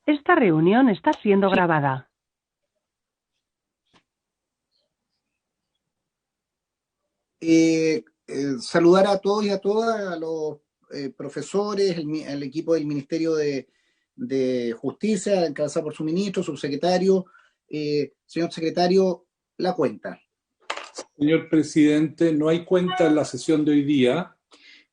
Esta reunión está siendo grabada. Saludar a todos y a todas, a los profesores, al equipo del Ministerio de Justicia, encabezado por su ministro, subsecretario. Señor secretario, la cuenta. Señor presidente, no hay cuenta en la sesión de hoy día,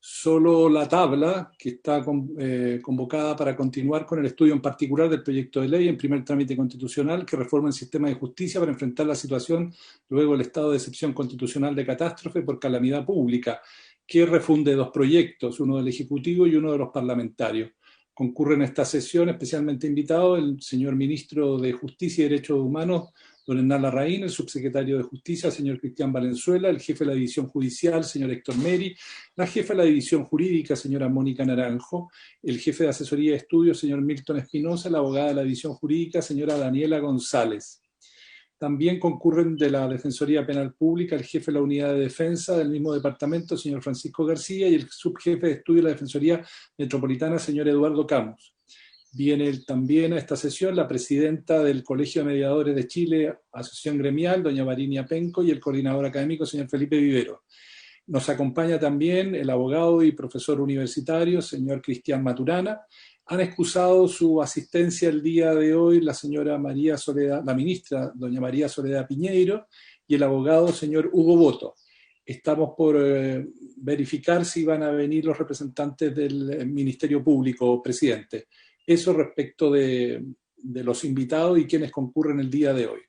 solo la tabla que está convocada para continuar con el estudio en particular del proyecto de ley en primer trámite constitucional que reforma el sistema de justicia para enfrentar la situación luego del estado de excepción constitucional de catástrofe por calamidad pública, que refunde dos proyectos, uno del Ejecutivo y uno de los parlamentarios. Concurren a esta sesión especialmente invitado el señor ministro de Justicia y Derechos Humanos, don Hernán Larraín, el subsecretario de Justicia, señor Cristian Valenzuela, el jefe de la División Judicial, señor Héctor Meri, la jefa de la División Jurídica, señora Mónica Naranjo, el jefe de Asesoría de Estudios, señor Milton Espinosa, la abogada de la División Jurídica, señora Daniela González. También concurren de la Defensoría Penal Pública el jefe de la Unidad de Defensa del mismo departamento, señor Francisco García, y el subjefe de Estudio de la Defensoría Metropolitana, señor Eduardo Camus. Viene también a esta sesión la presidenta del Colegio de Mediadores de Chile, Asociación Gremial, doña Marinia Penco, y el coordinador académico, señor Felipe Vivero. Nos acompaña también el abogado y profesor universitario, señor Cristian Maturana. Han excusado su asistencia el día de hoy la señora María Soledad, la ministra, doña María Soledad Piñeiro, y el abogado, señor Hugo Boto. Estamos por verificar si van a venir los representantes del Ministerio Público, presidente. Eso respecto de los invitados y quienes concurren el día de hoy.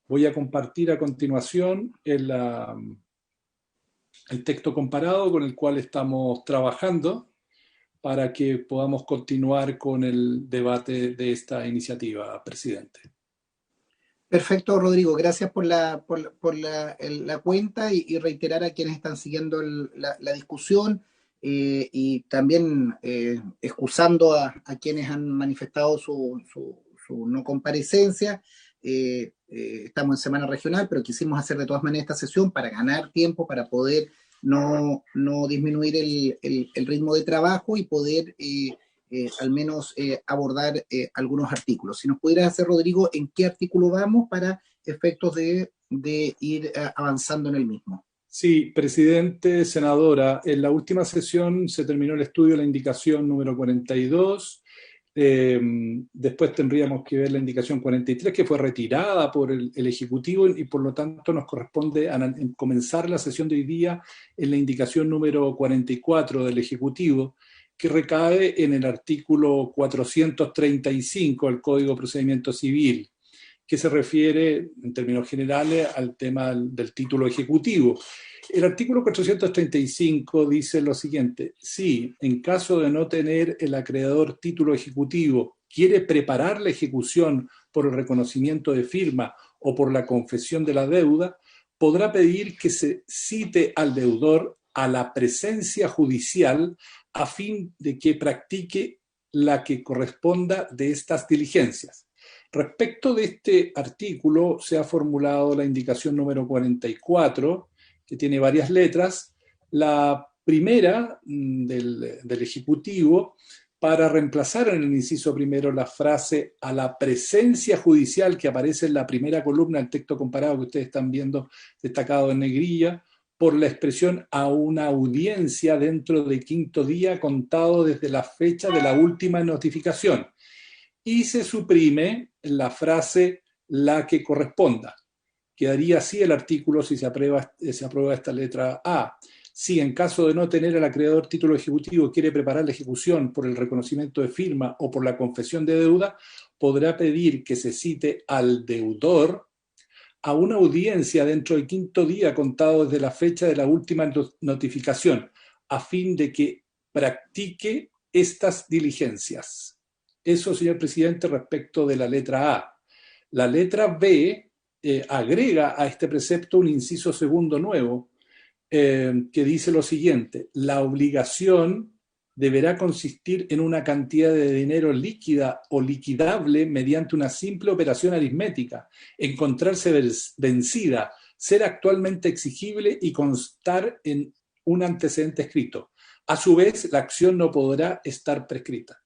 Voy a compartir a continuación el texto comparado con el cual estamos trabajando para que podamos continuar con el debate de esta iniciativa, presidente. Perfecto, Rodrigo. Gracias por la cuenta y reiterar a quienes están siguiendo la discusión y también excusando a quienes han manifestado su no comparecencia. Estamos en semana regional, pero quisimos hacer de todas maneras esta sesión para ganar tiempo, para poder no disminuir el ritmo de trabajo y poder al menos abordar algunos artículos. Si nos pudieras hacer, Rodrigo, en qué artículo vamos para efectos de ir avanzando en el mismo. Sí, presidente, senadora, en la última sesión se terminó el estudio de la indicación número 42. Después tendríamos que ver la indicación 43, que fue retirada por el Ejecutivo y por lo tanto nos corresponde comenzar la sesión de hoy día en la indicación número 44 del Ejecutivo, que recae en el artículo 435 del Código de Procedimiento Civil, que se refiere, en términos generales, al tema del título ejecutivo. El artículo 435 dice lo siguiente: si en caso de no tener el acreedor título ejecutivo quiere preparar la ejecución por el reconocimiento de firma o por la confesión de la deuda, podrá pedir que se cite al deudor a la presencia judicial a fin de que practique la que corresponda de estas diligencias. Respecto de este artículo se ha formulado la indicación número 44, que tiene varias letras. La primera del Ejecutivo, para reemplazar en el inciso primero la frase a la presencia judicial que aparece en la primera columna del texto comparado que ustedes están viendo destacado en negrilla, por la expresión a una audiencia dentro del quinto día contado desde la fecha de la última notificación. Y se suprime la frase la que corresponda. Quedaría así el artículo si se aprueba esta letra A. Si en caso de no tener el acreedor título ejecutivo quiere preparar la ejecución por el reconocimiento de firma o por la confesión de deuda, podrá pedir que se cite al deudor a una audiencia dentro del quinto día contado desde la fecha de la última notificación, a fin de que practique estas diligencias. Eso, señor presidente, respecto de la letra A. La letra B agrega a este precepto un inciso segundo nuevo que dice lo siguiente: la obligación deberá consistir en una cantidad de dinero líquida o liquidable mediante una simple operación aritmética, encontrarse vencida, ser actualmente exigible y constar en un antecedente escrito. A su vez, la acción no podrá estar prescrita.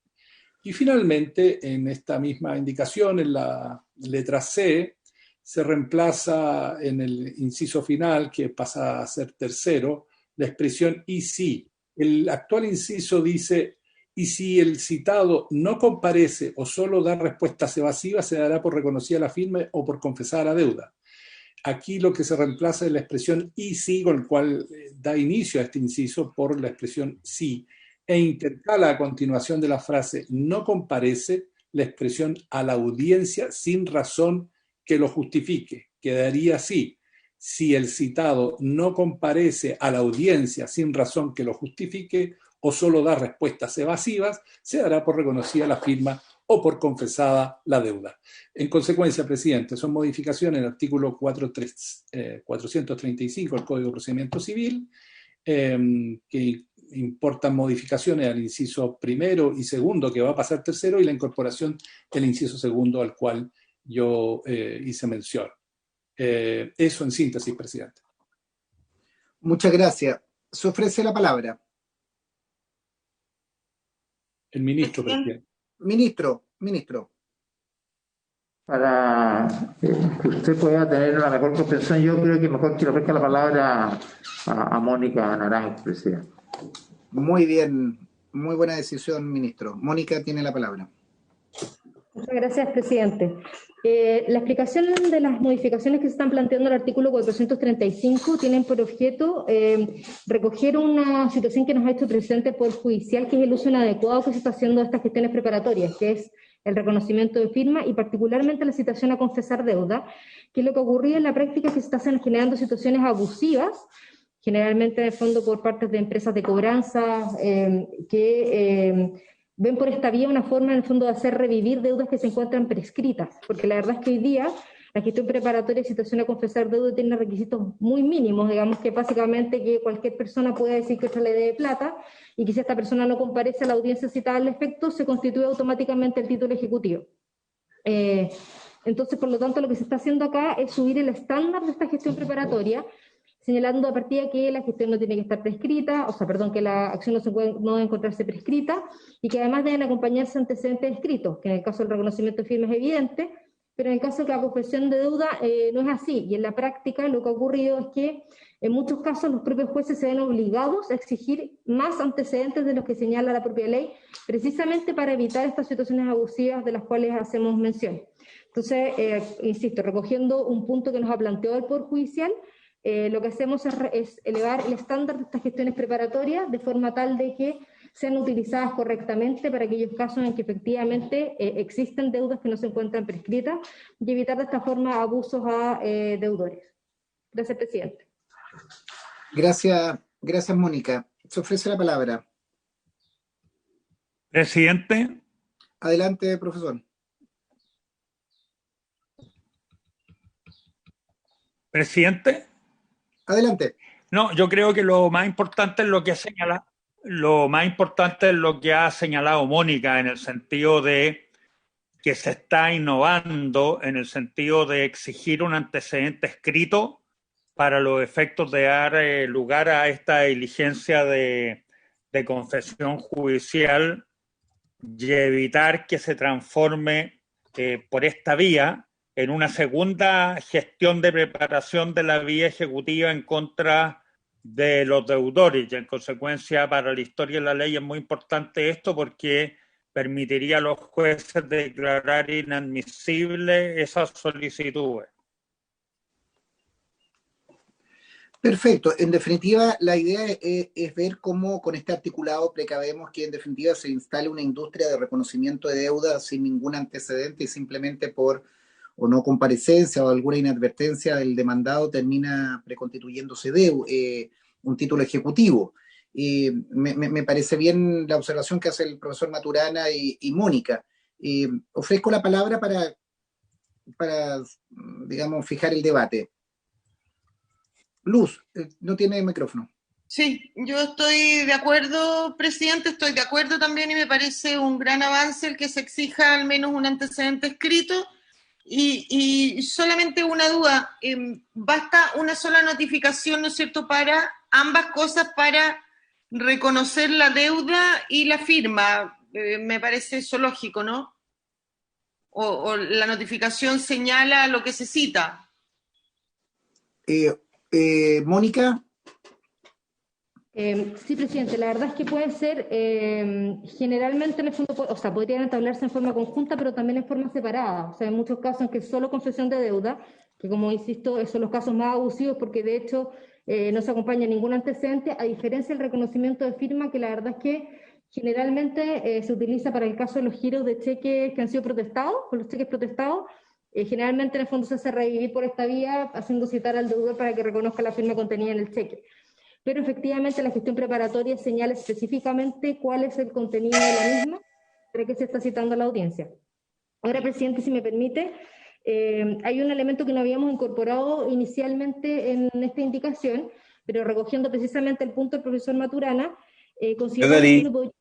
Y finalmente, en esta misma indicación, en la letra C, se reemplaza en el inciso final, que pasa a ser tercero, la expresión y si. El actual inciso dice, y si el citado no comparece o solo da respuestas evasivas, se dará por reconocida la firma o por confesada la deuda. Aquí lo que se reemplaza es la expresión y si, con el cual da inicio a este inciso, por la expresión sí, e intercala a continuación de la frase no comparece la expresión a la audiencia sin razón que lo justifique. Quedaría así: si el citado no comparece a la audiencia sin razón que lo justifique o solo da respuestas evasivas, se dará por reconocida la firma o por confesada la deuda. En consecuencia, presidente, son modificaciones en el artículo 435 del Código de Procedimiento Civil, que importan modificaciones al inciso primero y segundo, que va a pasar tercero, y la incorporación del inciso segundo, al cual yo hice mención. Eso en síntesis, presidente. Muchas gracias. Se ofrece la palabra. El ministro, presidente. Ministro. Para que usted pueda tener una mejor comprensión, yo creo que mejor que le ofrezca la palabra a Mónica Naranjo, presidente. Muy bien, muy buena decisión, ministro. Mónica tiene la palabra. Muchas gracias, presidente. La explicación de las modificaciones que se están planteando en el artículo 435 tienen por objeto recoger una situación que nos ha hecho presente el Poder Judicial, que es el uso inadecuado que se está haciendo de estas gestiones preparatorias, que es el reconocimiento de firma y particularmente la citación a confesar deuda, que es lo que ocurría en la práctica, que se están generando situaciones abusivas, generalmente de fondo por parte de empresas de cobranza que ven por esta vía una forma en el fondo de hacer revivir deudas que se encuentran prescritas, porque la verdad es que hoy día la gestión preparatoria de citación a confesar deuda tiene requisitos muy mínimos, digamos que básicamente que cualquier persona puede decir que otra le debe plata y que si esta persona no comparece a la audiencia citada al efecto, se constituye automáticamente el título ejecutivo. Entonces, por lo tanto, lo que se está haciendo acá es subir el estándar de esta gestión preparatoria, señalando a partir de que la gestión no tiene que estar prescrita, que la acción no debe encontrarse prescrita, y que además deben acompañarse antecedentes escritos, que en el caso del reconocimiento de firma es evidente, pero en el caso de que la confesión de deuda no es así, y en la práctica lo que ha ocurrido es que en muchos casos los propios jueces se ven obligados a exigir más antecedentes de los que señala la propia ley, precisamente para evitar estas situaciones abusivas de las cuales hacemos mención. Entonces, insisto, recogiendo un punto que nos ha planteado el Poder Judicial, lo que hacemos es elevar el estándar de estas gestiones preparatorias de forma tal de que sean utilizadas correctamente para aquellos casos en que efectivamente existen deudas que no se encuentran prescritas y evitar de esta forma abusos a deudores. Gracias, presidente. Gracias, Mónica. Se ofrece la palabra. Presidente. Adelante, profesor. Presidente. Adelante. No, yo creo que lo más importante es lo que ha señalado Mónica, en el sentido de que se está innovando, en el sentido de exigir un antecedente escrito para los efectos de dar lugar a esta diligencia de confesión judicial y evitar que se transforme por esta vía en una segunda gestión de preparación de la vía ejecutiva en contra de los deudores. Y en consecuencia, para la historia de la ley es muy importante esto, porque permitiría a los jueces declarar inadmisibles esas solicitudes. Perfecto. En definitiva, la idea es ver cómo con este articulado precavemos que en definitiva se instale una industria de reconocimiento de deuda sin ningún antecedente y simplemente por o no comparecencia o alguna inadvertencia del demandado termina preconstituyéndose un título ejecutivo. Me parece bien la observación que hace el profesor Maturana y Mónica. Ofrezco la palabra para, digamos, fijar el debate. Luz, no tiene micrófono. Sí, yo estoy de acuerdo, presidente, estoy de acuerdo también y me parece un gran avance el que se exija al menos un antecedente escrito. Y solamente una duda, basta una sola notificación, ¿no es cierto?, para ambas cosas, para reconocer la deuda y la firma. me parece eso lógico, ¿no? O la notificación señala lo que se cita. Mónica. Sí, presidente, la verdad es que puede ser, generalmente en el fondo, o sea, podrían entablarse en forma conjunta, pero también en forma separada. O sea, en muchos casos en que solo confesión de deuda, que como insisto, son los casos más abusivos porque de hecho no se acompaña ningún antecedente, a diferencia del reconocimiento de firma, que la verdad es que generalmente se utiliza para el caso de los giros de cheques que han sido protestados, con los cheques protestados. Generalmente en el fondo se hace revivir por esta vía, haciendo citar al deudor para que reconozca la firma contenida en el cheque. Pero efectivamente la gestión preparatoria señala específicamente cuál es el contenido de la misma para que se está citando a la audiencia. Ahora, presidente, si me permite, hay un elemento que no habíamos incorporado inicialmente en esta indicación, pero recogiendo precisamente el punto del profesor Maturana, consideramos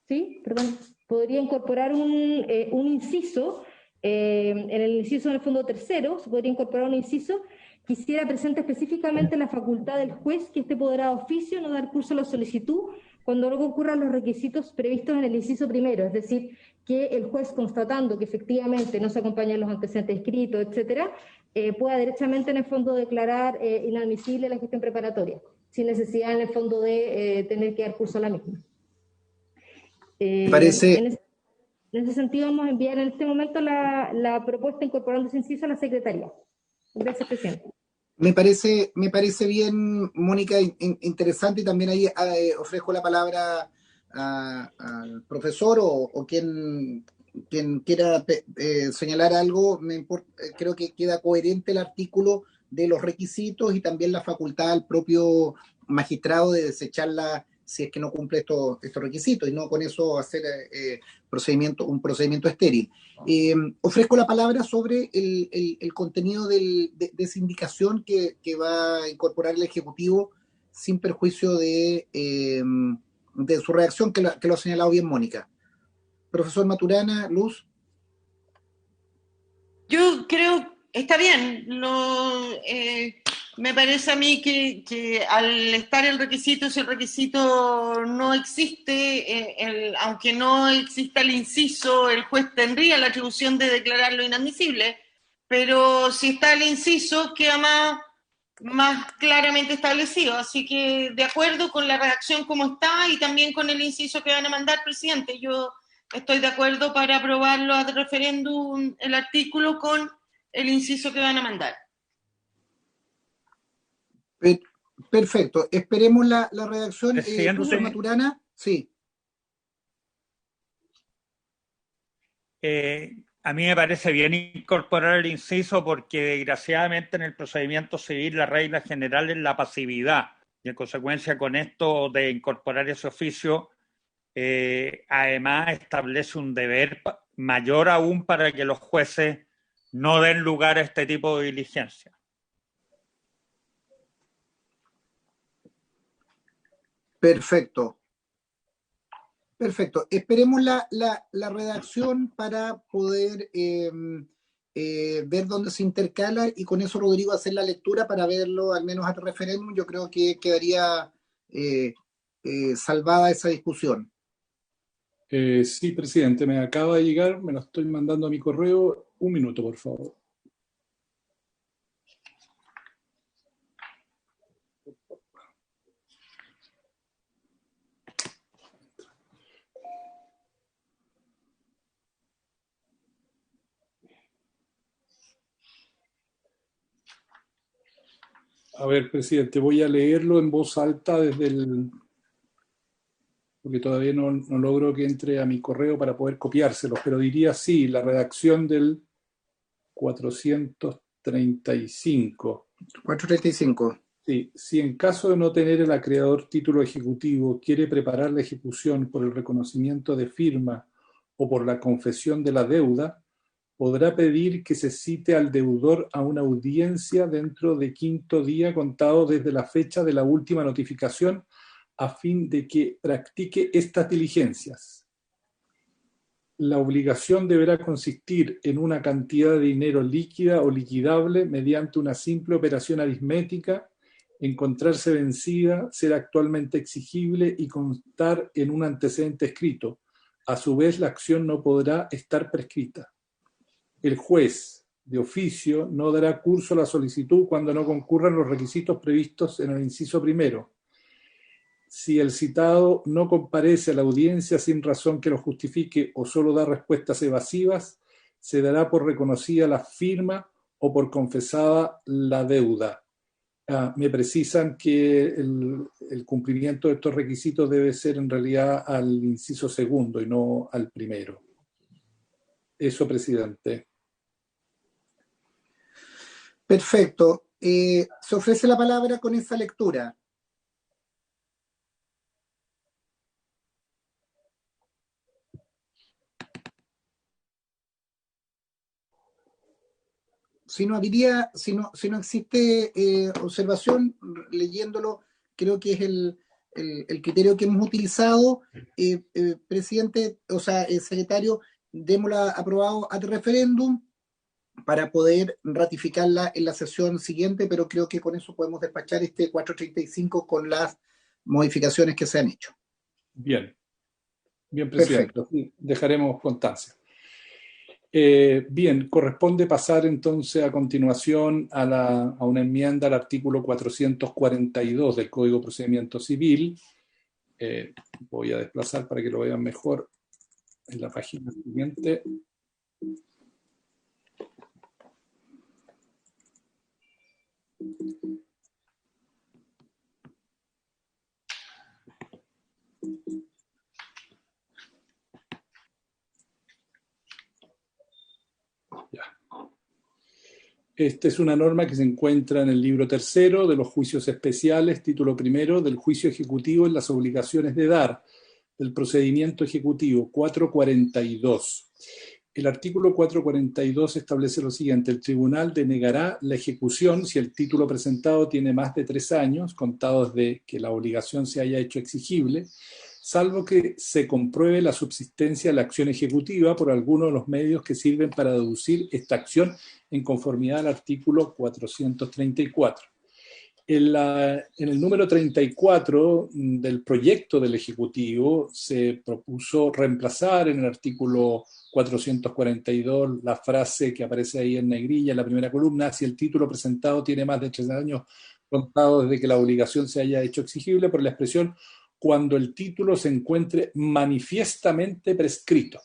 que podría incorporar un inciso, en el inciso en el fondo tercero, se podría incorporar un inciso. Quisiera presente específicamente la facultad del juez que esté podrá de oficio no dar curso a la solicitud cuando no concurran los requisitos previstos en el inciso primero, es decir, que el juez, constatando que efectivamente no se acompañan los antecedentes escritos, etcétera, pueda derechamente en el fondo declarar inadmisible la gestión preparatoria, sin necesidad en el fondo de tener que dar curso a la misma. Parece... En ese sentido vamos a enviar en este momento la propuesta incorporando ese inciso a la Secretaría. Gracias, presidente. Me parece bien, Mónica, interesante, y también ahí ofrezco la palabra al profesor o quien quiera señalar algo. Creo que queda coherente el artículo de los requisitos y también la facultad al propio magistrado de desecharla si es que no cumple estos requisitos, y no con eso hacer un procedimiento estéril. Ofrezco la palabra sobre el contenido de esa indicación que va a incorporar el Ejecutivo sin perjuicio de su redacción, que lo ha señalado bien Mónica. Profesor Maturana, Luz. Yo creo, está bien, me parece a mí que al estar el requisito, si el requisito no existe, aunque no exista el inciso, el juez tendría la atribución de declararlo inadmisible, pero si está el inciso queda más claramente establecido. Así que de acuerdo con la redacción como está y también con el inciso que van a mandar, presidente, yo estoy de acuerdo para aprobarlo ad referéndum el artículo con el inciso que van a mandar. Perfecto. Esperemos la redacción. Profesor Maturana, sí. A mí me parece bien incorporar el inciso porque desgraciadamente en el procedimiento civil la regla general es la pasividad, y en consecuencia con esto de incorporar ese oficio, además establece un deber mayor aún para que los jueces no den lugar a este tipo de diligencia. Perfecto. Esperemos la redacción para poder ver dónde se intercala, y con eso, Rodrigo, hacer la lectura para verlo al menos al referéndum. Yo creo que quedaría salvada esa discusión. Sí, presidente, me acaba de llegar, me lo estoy mandando a mi correo. Un minuto, por favor. A ver, presidente, voy a leerlo en voz alta porque todavía no logro que entre a mi correo para poder copiárselos, pero diría así: la redacción del 435. 435. Sí, si en caso de no tener el acreedor título ejecutivo quiere preparar la ejecución por el reconocimiento de firma o por la confesión de la deuda, podrá pedir que se cite al deudor a una audiencia dentro de 5º día contado desde la fecha de la última notificación, a fin de que practique estas diligencias. La obligación deberá consistir en una cantidad de dinero líquida o liquidable mediante una simple operación aritmética encontrarse vencida, ser actualmente exigible y constar en un antecedente escrito. A su vez, la acción no podrá estar prescrita. El juez de oficio no dará curso a la solicitud cuando no concurran los requisitos previstos en el inciso primero. Si el citado no comparece a la audiencia sin razón que lo justifique o solo da respuestas evasivas, se dará por reconocida la firma o por confesada la deuda. Me precisan que el cumplimiento de estos requisitos debe ser en realidad al inciso segundo y no al primero. Eso, presidente. Perfecto. Se ofrece la palabra con esa lectura. Si no existe observación, leyéndolo, creo que es el criterio que hemos utilizado. Presidente, o sea, secretario, démosla aprobado ad referéndum para poder ratificarla en la sesión siguiente, pero creo que con eso podemos despachar este 435 con las modificaciones que se han hecho. Bien, presidente. Perfecto. Dejaremos constancia. Bien, corresponde pasar entonces a continuación a una enmienda al artículo 442 del Código de Procedimiento Civil. Voy a desplazar para que lo vean mejor en la página siguiente. Esta es una norma que se encuentra en el libro tercero de los juicios especiales, título primero, del juicio ejecutivo en las obligaciones de dar, del procedimiento ejecutivo, 442. El artículo 442 establece lo siguiente: el tribunal denegará la ejecución si el título presentado tiene más de 3 años, contados de que la obligación se haya hecho exigible, salvo que se compruebe la subsistencia de la acción ejecutiva por alguno de los medios que sirven para deducir esta acción en conformidad al artículo 434. En el número 34 del proyecto del Ejecutivo se propuso reemplazar en el artículo 442 la frase que aparece ahí en negrilla en la primera columna: si el título presentado tiene más de 3 años contados desde que la obligación se haya hecho exigible, por la expresión cuando el título se encuentre manifiestamente prescrito.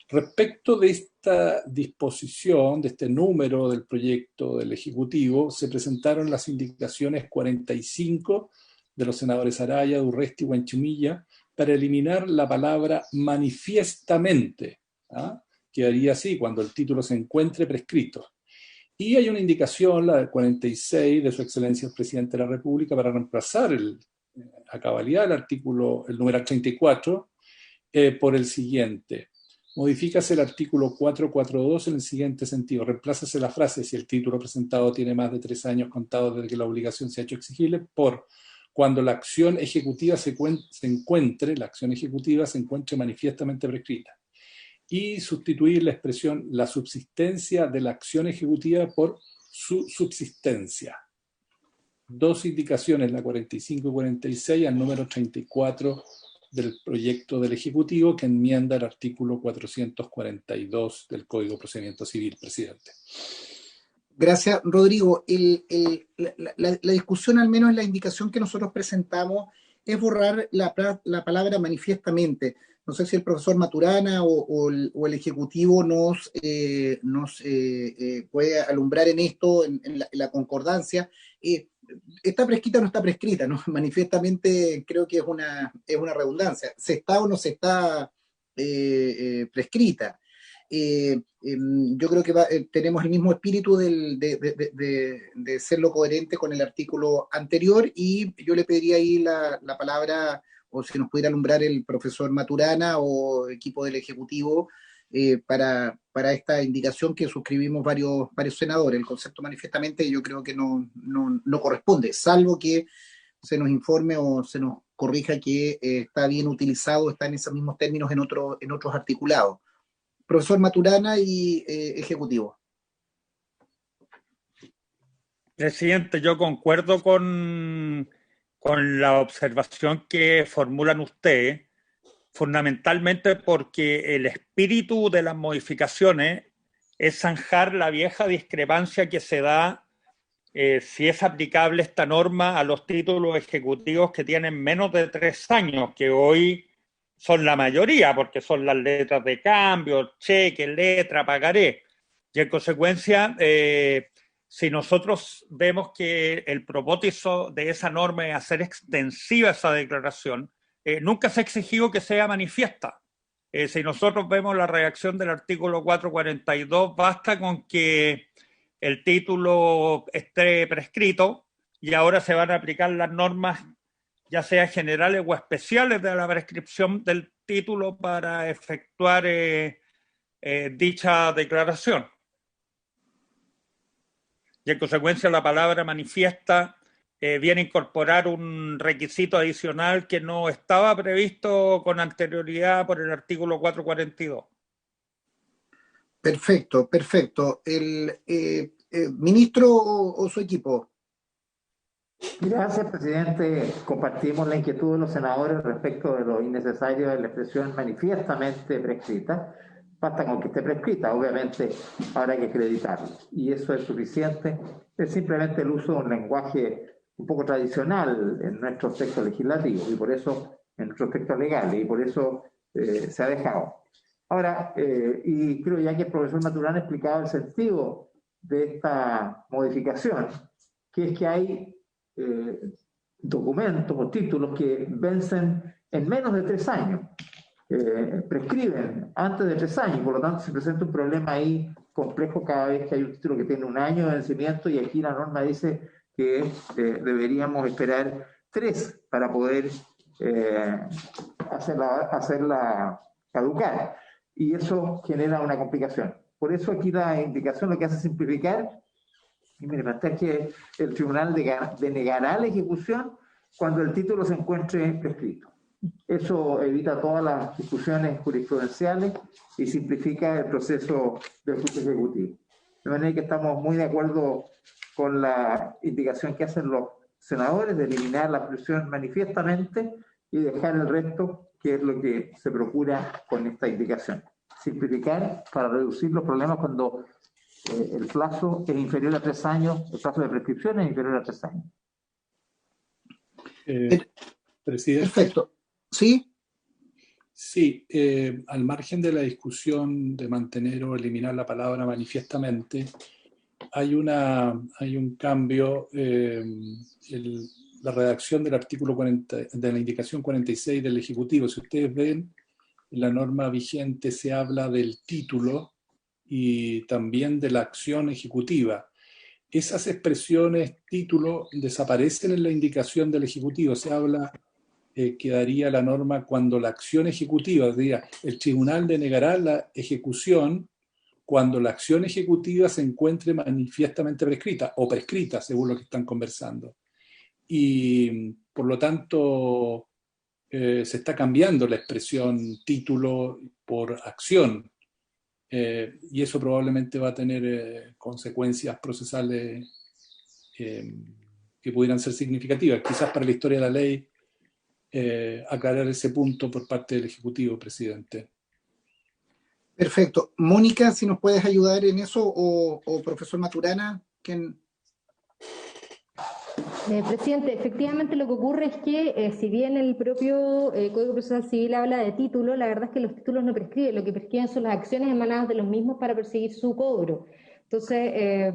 Respecto de esta disposición, de este número del proyecto del Ejecutivo, se presentaron las indicaciones 45 de los senadores Araya, Durresti y Huanchumilla para eliminar la palabra manifiestamente. Quedaría así: cuando el título se encuentre prescrito. Y hay una indicación, la 46, de Su Excelencia el Presidente de la República, para reemplazar a cabalidad el número 34 por el siguiente: modifícase el artículo 442 en el siguiente sentido: reemplázase la frase "si el título presentado tiene más de 3 años contados desde que la obligación se ha hecho exigible" por "cuando la acción ejecutiva se encuentre manifiestamente prescrita", y sustituir la expresión "la subsistencia de la acción ejecutiva" por "su subsistencia". 2 indicaciones, la 45 y 46, al número 34 del proyecto del Ejecutivo, que enmienda el artículo 442 del Código de Procedimiento Civil, presidente. Gracias, Rodrigo. La discusión, al menos en la indicación que nosotros presentamos, es borrar la palabra manifiestamente. No sé si el profesor Maturana o el Ejecutivo nos puede alumbrar en esto, en la concordancia. ¿Está prescrita o no está prescrita? ¿No? Manifiestamente creo que es una redundancia. ¿Se está o no se está prescrita? Yo creo que tenemos el mismo espíritu de serlo coherente con el artículo anterior, y yo le pediría ahí la palabra, o si nos pudiera alumbrar el profesor Maturana o equipo del Ejecutivo, para esta indicación que suscribimos varios senadores. El concepto manifiestamente yo creo que no corresponde, salvo que se nos informe o se nos corrija que está bien utilizado, está en esos mismos términos en otros articulados. Profesor Maturana y Ejecutivo. Presidente, yo concuerdo con la observación que formulan ustedes, fundamentalmente porque el espíritu de las modificaciones es zanjar la vieja discrepancia que se da si es aplicable esta norma a los títulos ejecutivos que tienen menos de 3 años, que hoy son la mayoría, porque son las letras de cambio, cheque, letra, pagaré. Y en consecuencia, si nosotros vemos que el propósito de esa norma es hacer extensiva esa declaración, nunca se ha exigido que sea manifiesta. Si nosotros vemos la redacción del artículo 442, basta con que el título esté prescrito y ahora se van a aplicar las normas, ya sea generales o especiales, de la prescripción del título para efectuar dicha declaración. Y en consecuencia la palabra manifiesta viene a incorporar un requisito adicional que no estaba previsto con anterioridad por el artículo 442. Perfecto, perfecto. El ministro o su equipo. Gracias, presidente. Compartimos la inquietud de los senadores respecto de lo innecesario de la expresión manifiestamente prescrita. Basta con que esté prescrita, obviamente habrá que acreditarlo. Y eso es suficiente. Es simplemente el uso de un lenguaje un poco tradicional en nuestros textos legislativos y por eso, en nuestros textos legales, y por eso se ha dejado. Ahora, y creo ya que el profesor Maturana ha explicado el sentido de esta modificación, que es que hay documentos o títulos que vencen en menos de 3 años, prescriben antes de 3 años, por lo tanto se presenta un problema ahí complejo cada vez que hay un título que tiene 1 año de vencimiento y aquí la norma dice que deberíamos esperar 3 para poder hacerla caducar, y eso genera una complicación. Por eso aquí la indicación lo que hace es simplificar y manifestar que el tribunal denegará la ejecución cuando el título se encuentre prescrito. Eso evita todas las discusiones jurisprudenciales y simplifica el proceso del juicio ejecutivo. De manera que estamos muy de acuerdo con la indicación que hacen los senadores de eliminar la expresión manifiestamente y dejar el resto, que es lo que se procura con esta indicación. Simplificar para reducir los problemas cuando el plazo es inferior a 3 años, el plazo de prescripción es inferior a 3 años. Presidente. Perfecto. ¿Sí? Sí, al margen de la discusión de mantener o eliminar la palabra manifiestamente, hay un cambio. La redacción del artículo 40, de la indicación 46 del Ejecutivo. Si ustedes ven, en la norma vigente se habla del título y también de la acción ejecutiva. Esas expresiones título desaparecen en la indicación del Ejecutivo. Se habla, quedaría la norma cuando la acción ejecutiva, diría, el tribunal denegará la ejecución cuando la acción ejecutiva se encuentre manifiestamente prescrita o prescrita, según lo que están conversando. Y por lo tanto se está cambiando la expresión título por acción. Y eso probablemente va a tener consecuencias procesales que pudieran ser significativas. Quizás para la historia de la ley aclarar ese punto por parte del Ejecutivo, presidente. Perfecto. Mónica, si nos puedes ayudar en eso, o profesor Maturana, ¿quién? Presidente, efectivamente lo que ocurre es que si bien el propio Código Procesal Civil habla de título, la verdad es que los títulos no prescriben, lo que prescriben son las acciones emanadas de los mismos para perseguir su cobro. Entonces,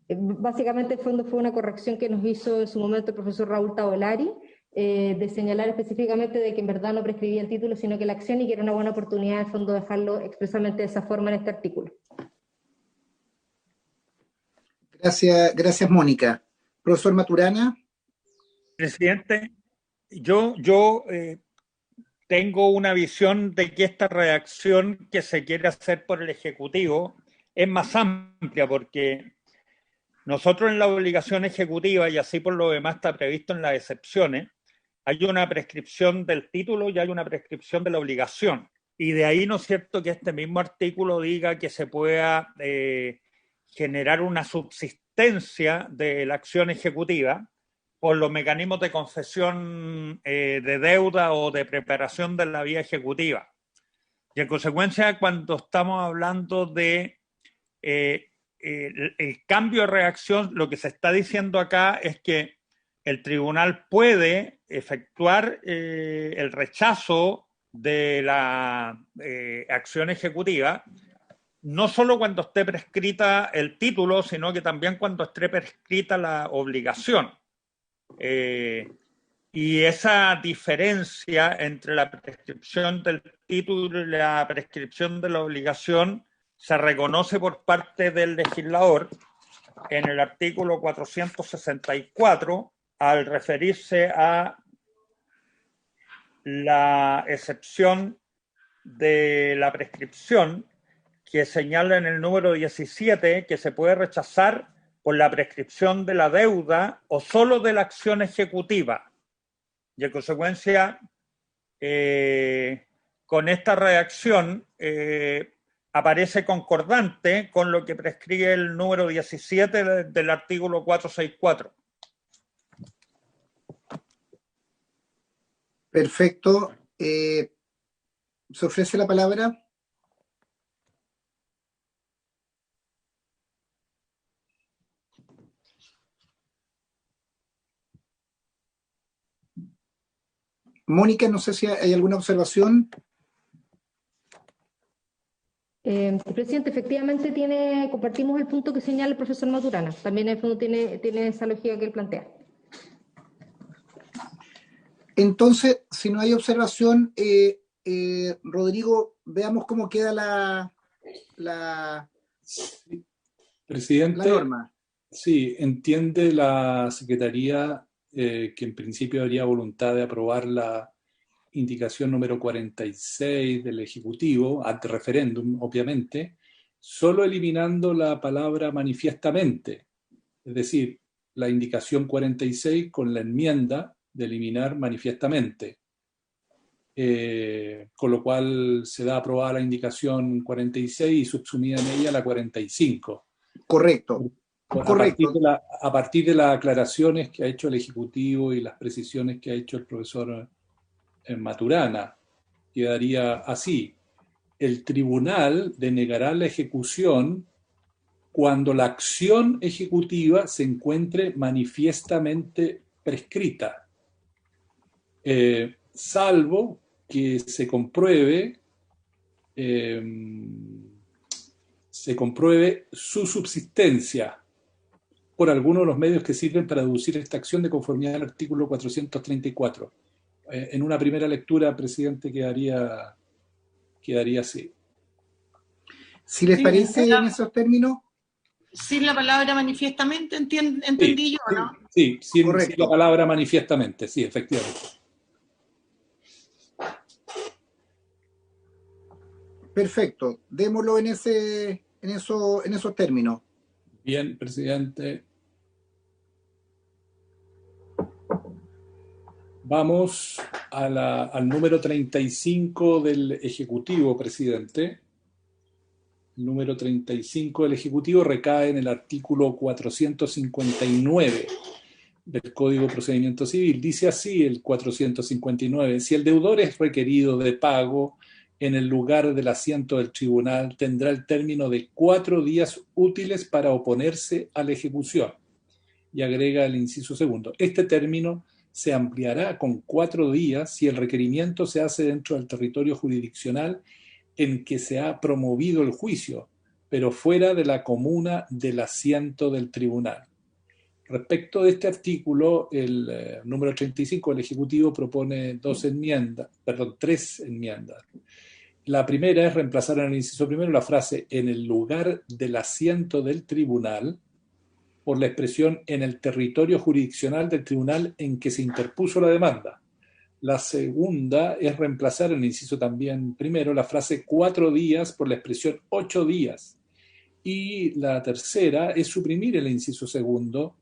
básicamente el fondo fue una corrección que nos hizo en su momento el profesor Raúl Tavolari, de señalar específicamente de que en verdad no prescribía el título, sino que la acción, y que era una buena oportunidad en el fondo dejarlo expresamente de esa forma en este artículo. Gracias, Mónica. Profesor Maturana. Presidente, yo tengo una visión de que esta redacción que se quiere hacer por el Ejecutivo es más amplia, porque nosotros en la obligación ejecutiva, y así por lo demás está previsto en las excepciones, hay una prescripción del título y hay una prescripción de la obligación. Y de ahí, ¿no es cierto?, que este mismo artículo diga que se pueda generar una subsistencia existencia de la acción ejecutiva por los mecanismos de concesión de deuda o de preparación de la vía ejecutiva. Y en consecuencia, cuando estamos hablando de el cambio de reacción, lo que se está diciendo acá es que el tribunal puede efectuar el rechazo de la acción ejecutiva, no solo cuando esté prescrita el título, sino que también cuando esté prescrita la obligación. Y esa diferencia entre la prescripción del título y la prescripción de la obligación se reconoce por parte del legislador en el artículo 464 al referirse a la excepción de la prescripción que señala en el número 17 que se puede rechazar por la prescripción de la deuda o solo de la acción ejecutiva. Y en consecuencia, con esta redacción aparece concordante con lo que prescribe el número 17 del artículo 464. Perfecto. ¿Se ofrece la palabra? Mónica, no sé si hay alguna observación. Presidente, efectivamente compartimos el punto que señala el profesor Maturana. También en el fondo tiene esa lógica que él plantea. Entonces, si no hay observación, Rodrigo, veamos cómo queda la Presidente, norma. sí, entiende la Secretaría que en principio habría voluntad de aprobar la indicación número 46 del Ejecutivo, ad referéndum, obviamente, solo eliminando la palabra manifiestamente, es decir, la indicación 46 con la enmienda de eliminar manifiestamente. Con lo cual se da aprobada la indicación 46 y subsumida en ella la 45. Correcto. Correcto. A partir de las aclaraciones que ha hecho el Ejecutivo y las precisiones que ha hecho el profesor Maturana, quedaría así: el tribunal denegará la ejecución cuando la acción ejecutiva se encuentre manifiestamente prescrita, salvo que se compruebe su subsistencia por alguno de los medios que sirven para deducir esta acción de conformidad al artículo 434. En una primera lectura, presidente, quedaría así. Si les parece en esos términos. Sin la palabra manifiestamente, entendí yo, ¿no? Sí, sin la palabra manifiestamente, sí, efectivamente. Perfecto, démoslo en esos términos. Bien, presidente. Vamos al número 35 del Ejecutivo, presidente. El número 35 del Ejecutivo recae en el artículo 459 del Código de Procedimiento Civil. Dice así el 459: si el deudor es requerido de pago en el lugar del asiento del tribunal, tendrá el término de 4 días útiles para oponerse a la ejecución. Y agrega el inciso segundo: este término se ampliará con 4 días si el requerimiento se hace dentro del territorio jurisdiccional en que se ha promovido el juicio, pero fuera de la comuna del asiento del tribunal. Respecto de este artículo, el número 35 del Ejecutivo propone 3 enmiendas. La primera es reemplazar en el inciso primero la frase "en el lugar del asiento del tribunal" por la expresión "en el territorio jurisdiccional del tribunal en que se interpuso la demanda". La segunda es reemplazar en el inciso también primero la frase 4 días por la expresión 8 días. Y la tercera es suprimir el inciso segundo,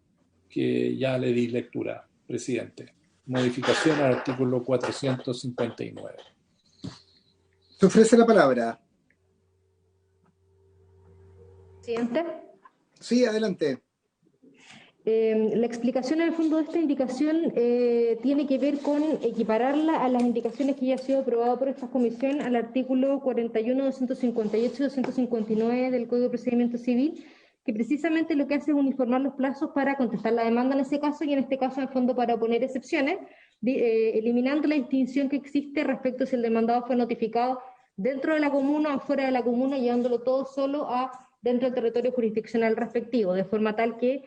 que ya le di lectura, presidente. Modificación al artículo 459. Se ofrece la palabra. Presidente. Sí, adelante. La explicación en el fondo de esta indicación tiene que ver con equipararla a las indicaciones que ya ha sido aprobado por esta comisión al artículo 41, 258 y 259 del Código de Procedimiento Civil, que precisamente lo que hace es uniformar los plazos para contestar la demanda en ese caso, y en este caso, en el fondo, para oponer excepciones, eliminando la distinción que existe respecto si el demandado fue notificado dentro de la comuna o fuera de la comuna, llevándolo todo solo a dentro del territorio jurisdiccional respectivo, de forma tal que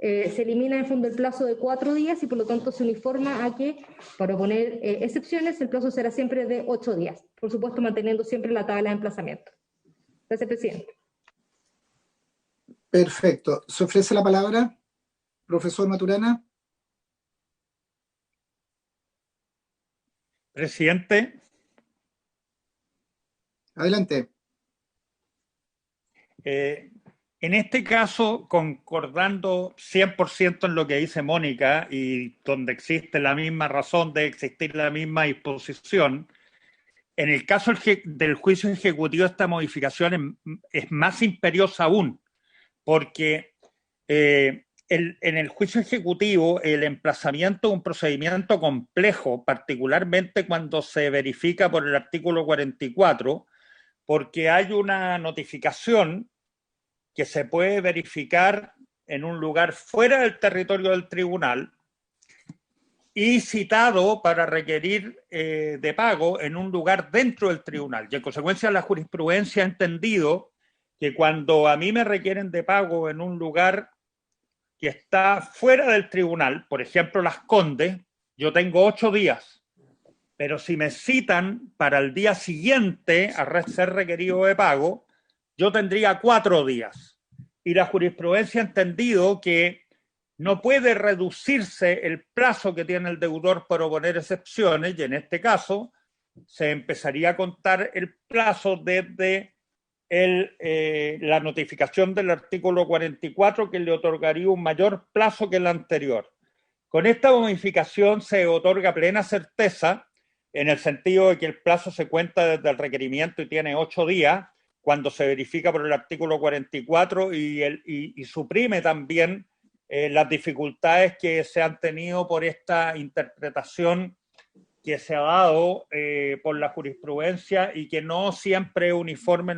se elimina en el fondo el plazo de 4 días y por lo tanto se uniforma a que para oponer excepciones el plazo será siempre de 8 días, por supuesto manteniendo siempre la tabla de emplazamiento. Gracias, presidente. Perfecto. ¿Se ofrece la palabra, profesor Maturana? Presidente. Adelante. En este caso, concordando 100% en lo que dice Mónica y donde existe la misma razón de existir la misma disposición, en el caso del juicio ejecutivo esta modificación es más imperiosa aún, porque en el juicio ejecutivo el emplazamiento es un procedimiento complejo, particularmente cuando se verifica por el artículo 44, porque hay una notificación que se puede verificar en un lugar fuera del territorio del tribunal y citado para requerir de pago en un lugar dentro del tribunal. Y en consecuencia la jurisprudencia ha entendido que cuando a mí me requieren de pago en un lugar que está fuera del tribunal, por ejemplo Las Condes, yo tengo 8 días, pero si me citan para el día siguiente a ser requerido de pago, yo tendría 4 días. Y la jurisprudencia ha entendido que no puede reducirse el plazo que tiene el deudor para oponer excepciones, y en este caso se empezaría a contar el plazo desde la notificación del artículo 44, que le otorgaría un mayor plazo que el anterior. Con esta modificación se otorga plena certeza, en el sentido de que el plazo se cuenta desde el requerimiento y tiene 8 días, cuando se verifica por el artículo 44 y suprime también las dificultades que se han tenido por esta interpretación que se ha dado por la jurisprudencia y que no siempre es uniforme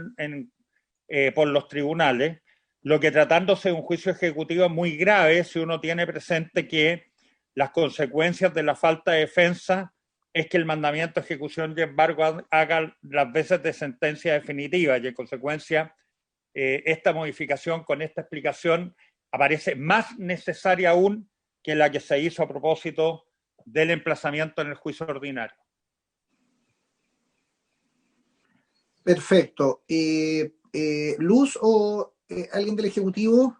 por los tribunales, lo que tratándose de un juicio ejecutivo es muy grave si uno tiene presente que las consecuencias de la falta de defensa es que el mandamiento de ejecución y embargo haga las veces de sentencia definitiva, y en consecuencia esta modificación con esta explicación aparece más necesaria aún que la que se hizo a propósito del emplazamiento en el juicio ordinario. Perfecto. Luz o alguien del Ejecutivo.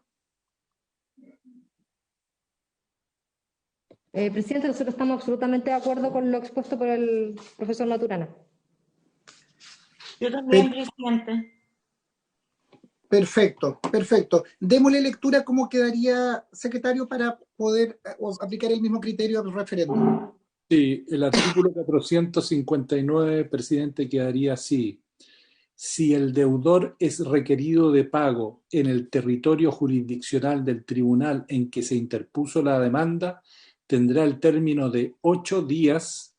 Presidente, nosotros estamos absolutamente de acuerdo con lo expuesto por el profesor Maturana. Yo también, presidente. Perfecto, perfecto. Démosle lectura cómo quedaría, secretario, para poder aplicar el mismo criterio al referéndum. Sí, el artículo 459, presidente, quedaría así. Si el deudor es requerido de pago en el territorio jurisdiccional del tribunal en que se interpuso la demanda, tendrá el término de 8 días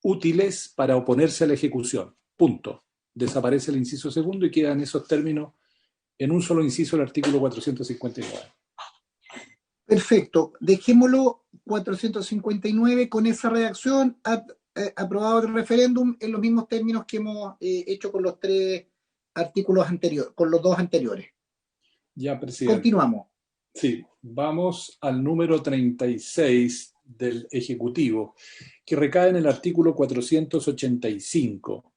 útiles para oponerse a la ejecución. Punto. Desaparece el inciso segundo y quedan esos términos en un solo inciso del artículo 459. Perfecto. Dejémoslo 459 con esa redacción, aprobado el referéndum en los mismos términos que hemos hecho con los 3 artículos anteriores, con los 2 anteriores. Ya, presidente. Continuamos. Sí, vamos al número 36 del Ejecutivo, que recae en el artículo 485.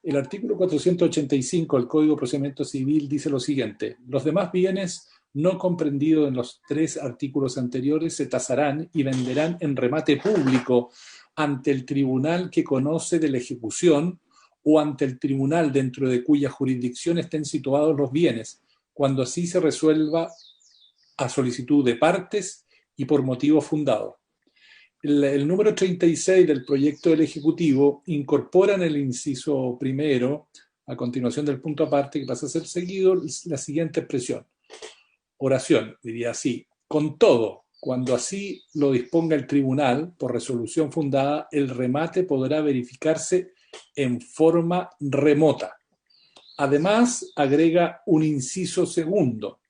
El artículo 485 del Código de Procedimiento Civil dice lo siguiente: los demás bienes no comprendidos en los 3 artículos anteriores se tasarán y venderán en remate público ante el tribunal que conoce de la ejecución o ante el tribunal dentro de cuya jurisdicción estén situados los bienes, cuando así se resuelva a solicitud de partes y por motivo fundado. El número 36 del proyecto del Ejecutivo incorpora en el inciso primero, a continuación del punto aparte que pasa a ser seguido, la siguiente expresión. Oración, diría así: Con todo, cuando así lo disponga el tribunal, por resolución fundada, el remate podrá verificarse en forma remota. Además, agrega un inciso segundo.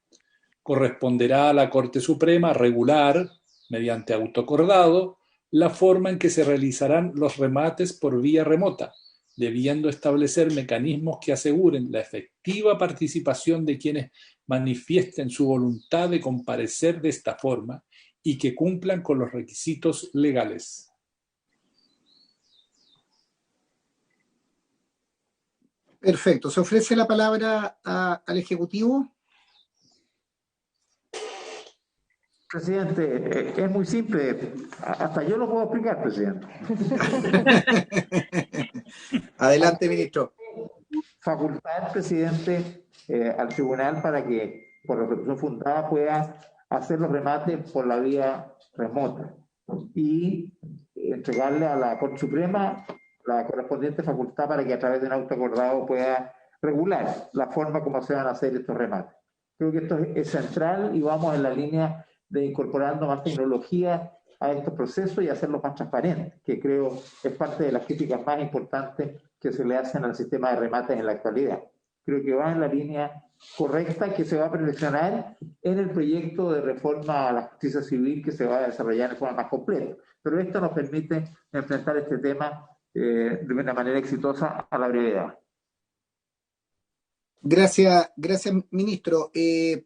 Corresponderá a la Corte Suprema regular, mediante auto acordado, la forma en que se realizarán los remates por vía remota, debiendo establecer mecanismos que aseguren la efectiva participación de quienes manifiesten su voluntad de comparecer de esta forma y que cumplan con los requisitos legales. Perfecto. ¿Se ofrece la palabra al Ejecutivo? Presidente, es muy simple. Hasta yo lo puedo explicar, presidente. Adelante, ministro. Facultar, presidente, al tribunal para que, por resolución fundada, pueda hacer los remates por la vía remota y entregarle a la Corte Suprema la correspondiente facultad para que a través de un auto acordado pueda regular la forma como se van a hacer estos remates. Creo que esto es central y vamos en la línea de incorporando más tecnología a estos procesos y hacerlos más transparentes, que creo es parte de las críticas más importantes que se le hacen al sistema de remates en la actualidad. Creo que va en la línea correcta que se va a perfeccionar en el proyecto de reforma a la justicia civil que se va a desarrollar de forma más completa. Pero esto nos permite enfrentar este tema de una manera exitosa a la brevedad. Gracias, ministro.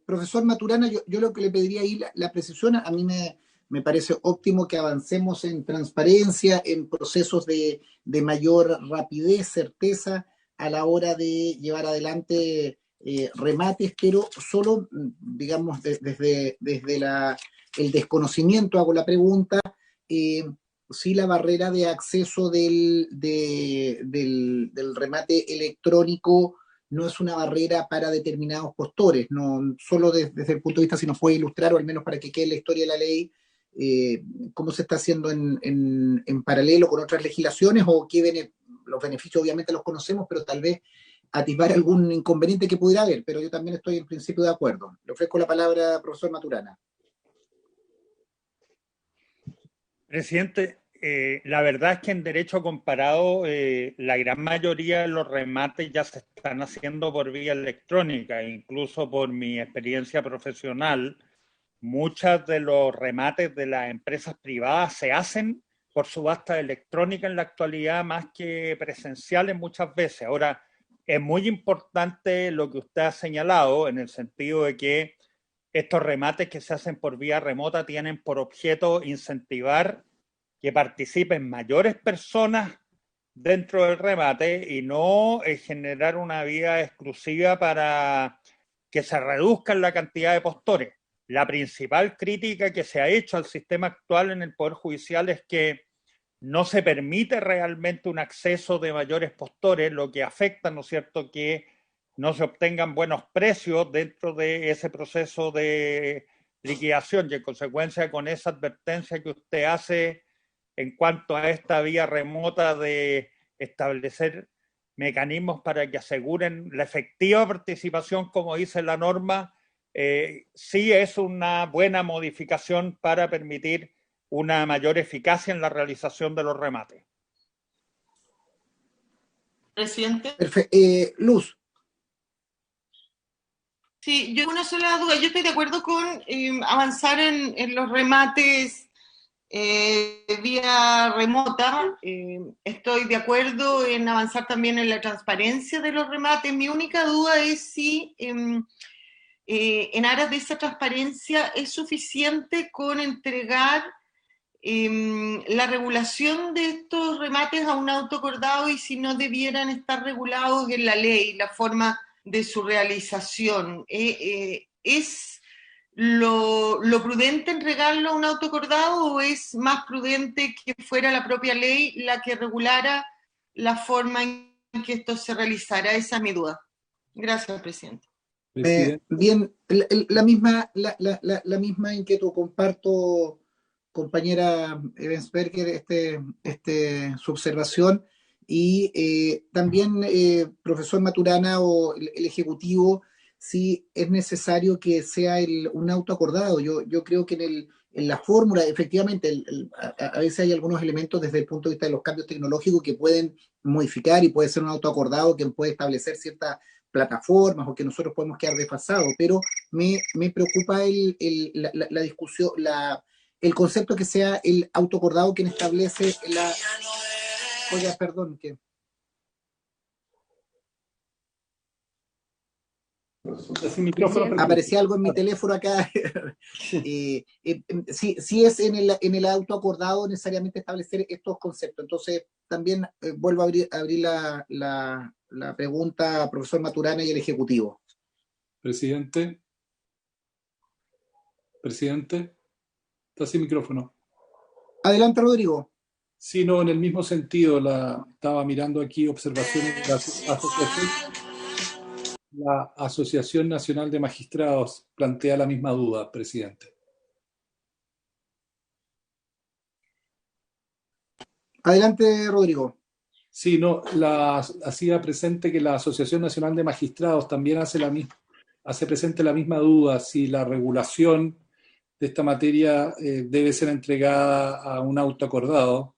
Profesor Maturana, yo lo que le pediría ahí, la precisión, a mí me parece óptimo que avancemos en transparencia, en procesos de mayor rapidez, certeza a la hora de llevar adelante remates, pero solo, digamos, desde el desconocimiento hago la pregunta, si la barrera de acceso del remate electrónico no es una barrera para determinados postores, no solo desde el punto de vista si nos puede ilustrar, o al menos para que quede la historia de la ley, cómo se está haciendo en paralelo con otras legislaciones, o qué los beneficios obviamente los conocemos, pero tal vez atisbar algún inconveniente que pudiera haber, pero yo también estoy en principio de acuerdo. Le ofrezco la palabra, profesor Maturana. Presidente, la verdad es que en derecho comparado la gran mayoría de los remates ya se están haciendo por vía electrónica, incluso por mi experiencia profesional, muchos de los remates de las empresas privadas se hacen por subasta electrónica en la actualidad más que presenciales muchas veces. Ahora, es muy importante lo que usted ha señalado en el sentido de que estos remates que se hacen por vía remota tienen por objeto incentivar que participen mayores personas dentro del remate y no generar una vía exclusiva para que se reduzca la cantidad de postores. La principal crítica que se ha hecho al sistema actual en el Poder Judicial es que no se permite realmente un acceso de mayores postores, lo que afecta, ¿no es cierto?, que no se obtengan buenos precios dentro de ese proceso de liquidación y en consecuencia con esa advertencia que usted hace en cuanto a esta vía remota de establecer mecanismos para que aseguren la efectiva participación, como dice la norma, sí es una buena modificación para permitir una mayor eficacia en la realización de los remates. Presidente. Perfecto. Luz. Sí, yo una sola duda. Yo estoy de acuerdo con avanzar en los remates vía remota. Estoy de acuerdo en avanzar también en la transparencia de los remates. Mi única duda es si en aras de esa transparencia es suficiente con entregar la regulación de estos remates a un auto acordado y si no debieran estar regulados en la ley, la forma de su realización. ¿Es lo prudente entregarlo a un auto acordado o es más prudente que fuera la propia ley la que regulara la forma en que esto se realizara? Esa es mi duda. Gracias, presidente. Bien, la misma inquietud comparto, compañera Ebensberger, su observación, y también, profesor Maturana o el Ejecutivo, si es necesario que sea un auto acordado. Yo creo que en la fórmula, efectivamente, a veces hay algunos elementos desde el punto de vista de los cambios tecnológicos que pueden modificar y puede ser un auto acordado que puede establecer ciertas plataformas o que nosotros podemos quedar desfasados, pero me preocupa la discusión, el concepto que sea el autoacordado quien establece la... Oiga, perdón, que... Aparecía algo en mi teléfono acá. Si es en el auto acordado necesariamente establecer estos conceptos. Entonces, también vuelvo a abrir la pregunta, profesor Maturana y el Ejecutivo. Presidente, está sin micrófono. Adelante, Rodrigo. Sí, no, en el mismo sentido, estaba mirando aquí observaciones de la asociación. La Asociación Nacional de Magistrados plantea la misma duda, presidente. Adelante, Rodrigo. Sí, no, hacía presente que la Asociación Nacional de Magistrados también hace presente la misma duda si la regulación de esta materia debe ser entregada a un auto acordado.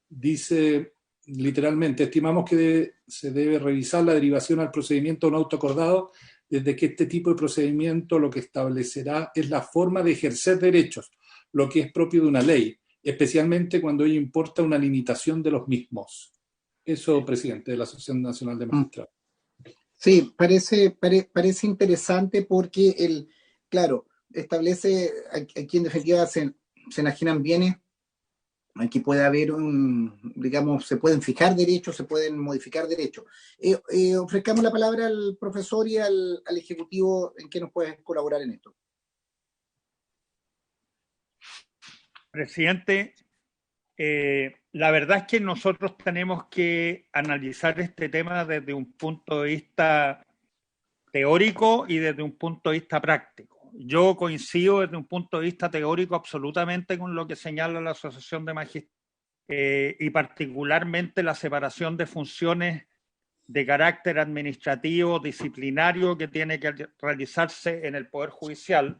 Dice literalmente, estimamos que se debe revisar la derivación al procedimiento de un auto acordado, desde que este tipo de procedimiento lo que establecerá es la forma de ejercer derechos, lo que es propio de una ley, especialmente cuando ello importa una limitación de los mismos. Eso, presidente de la Asociación Nacional de Magistrados. Sí, parece interesante porque claro, establece aquí en definitiva se enajenan bienes. Aquí puede haber digamos, se pueden fijar derechos, se pueden modificar derechos. Ofrezcamos la palabra al profesor y al Ejecutivo en que nos puedes colaborar en esto. Presidente, la verdad es que nosotros tenemos que analizar este tema desde un punto de vista teórico y desde un punto de vista práctico. Yo coincido desde un punto de vista teórico absolutamente con lo que señala la Asociación de Magistrados y particularmente la separación de funciones de carácter administrativo, disciplinario que tiene que realizarse en el Poder Judicial.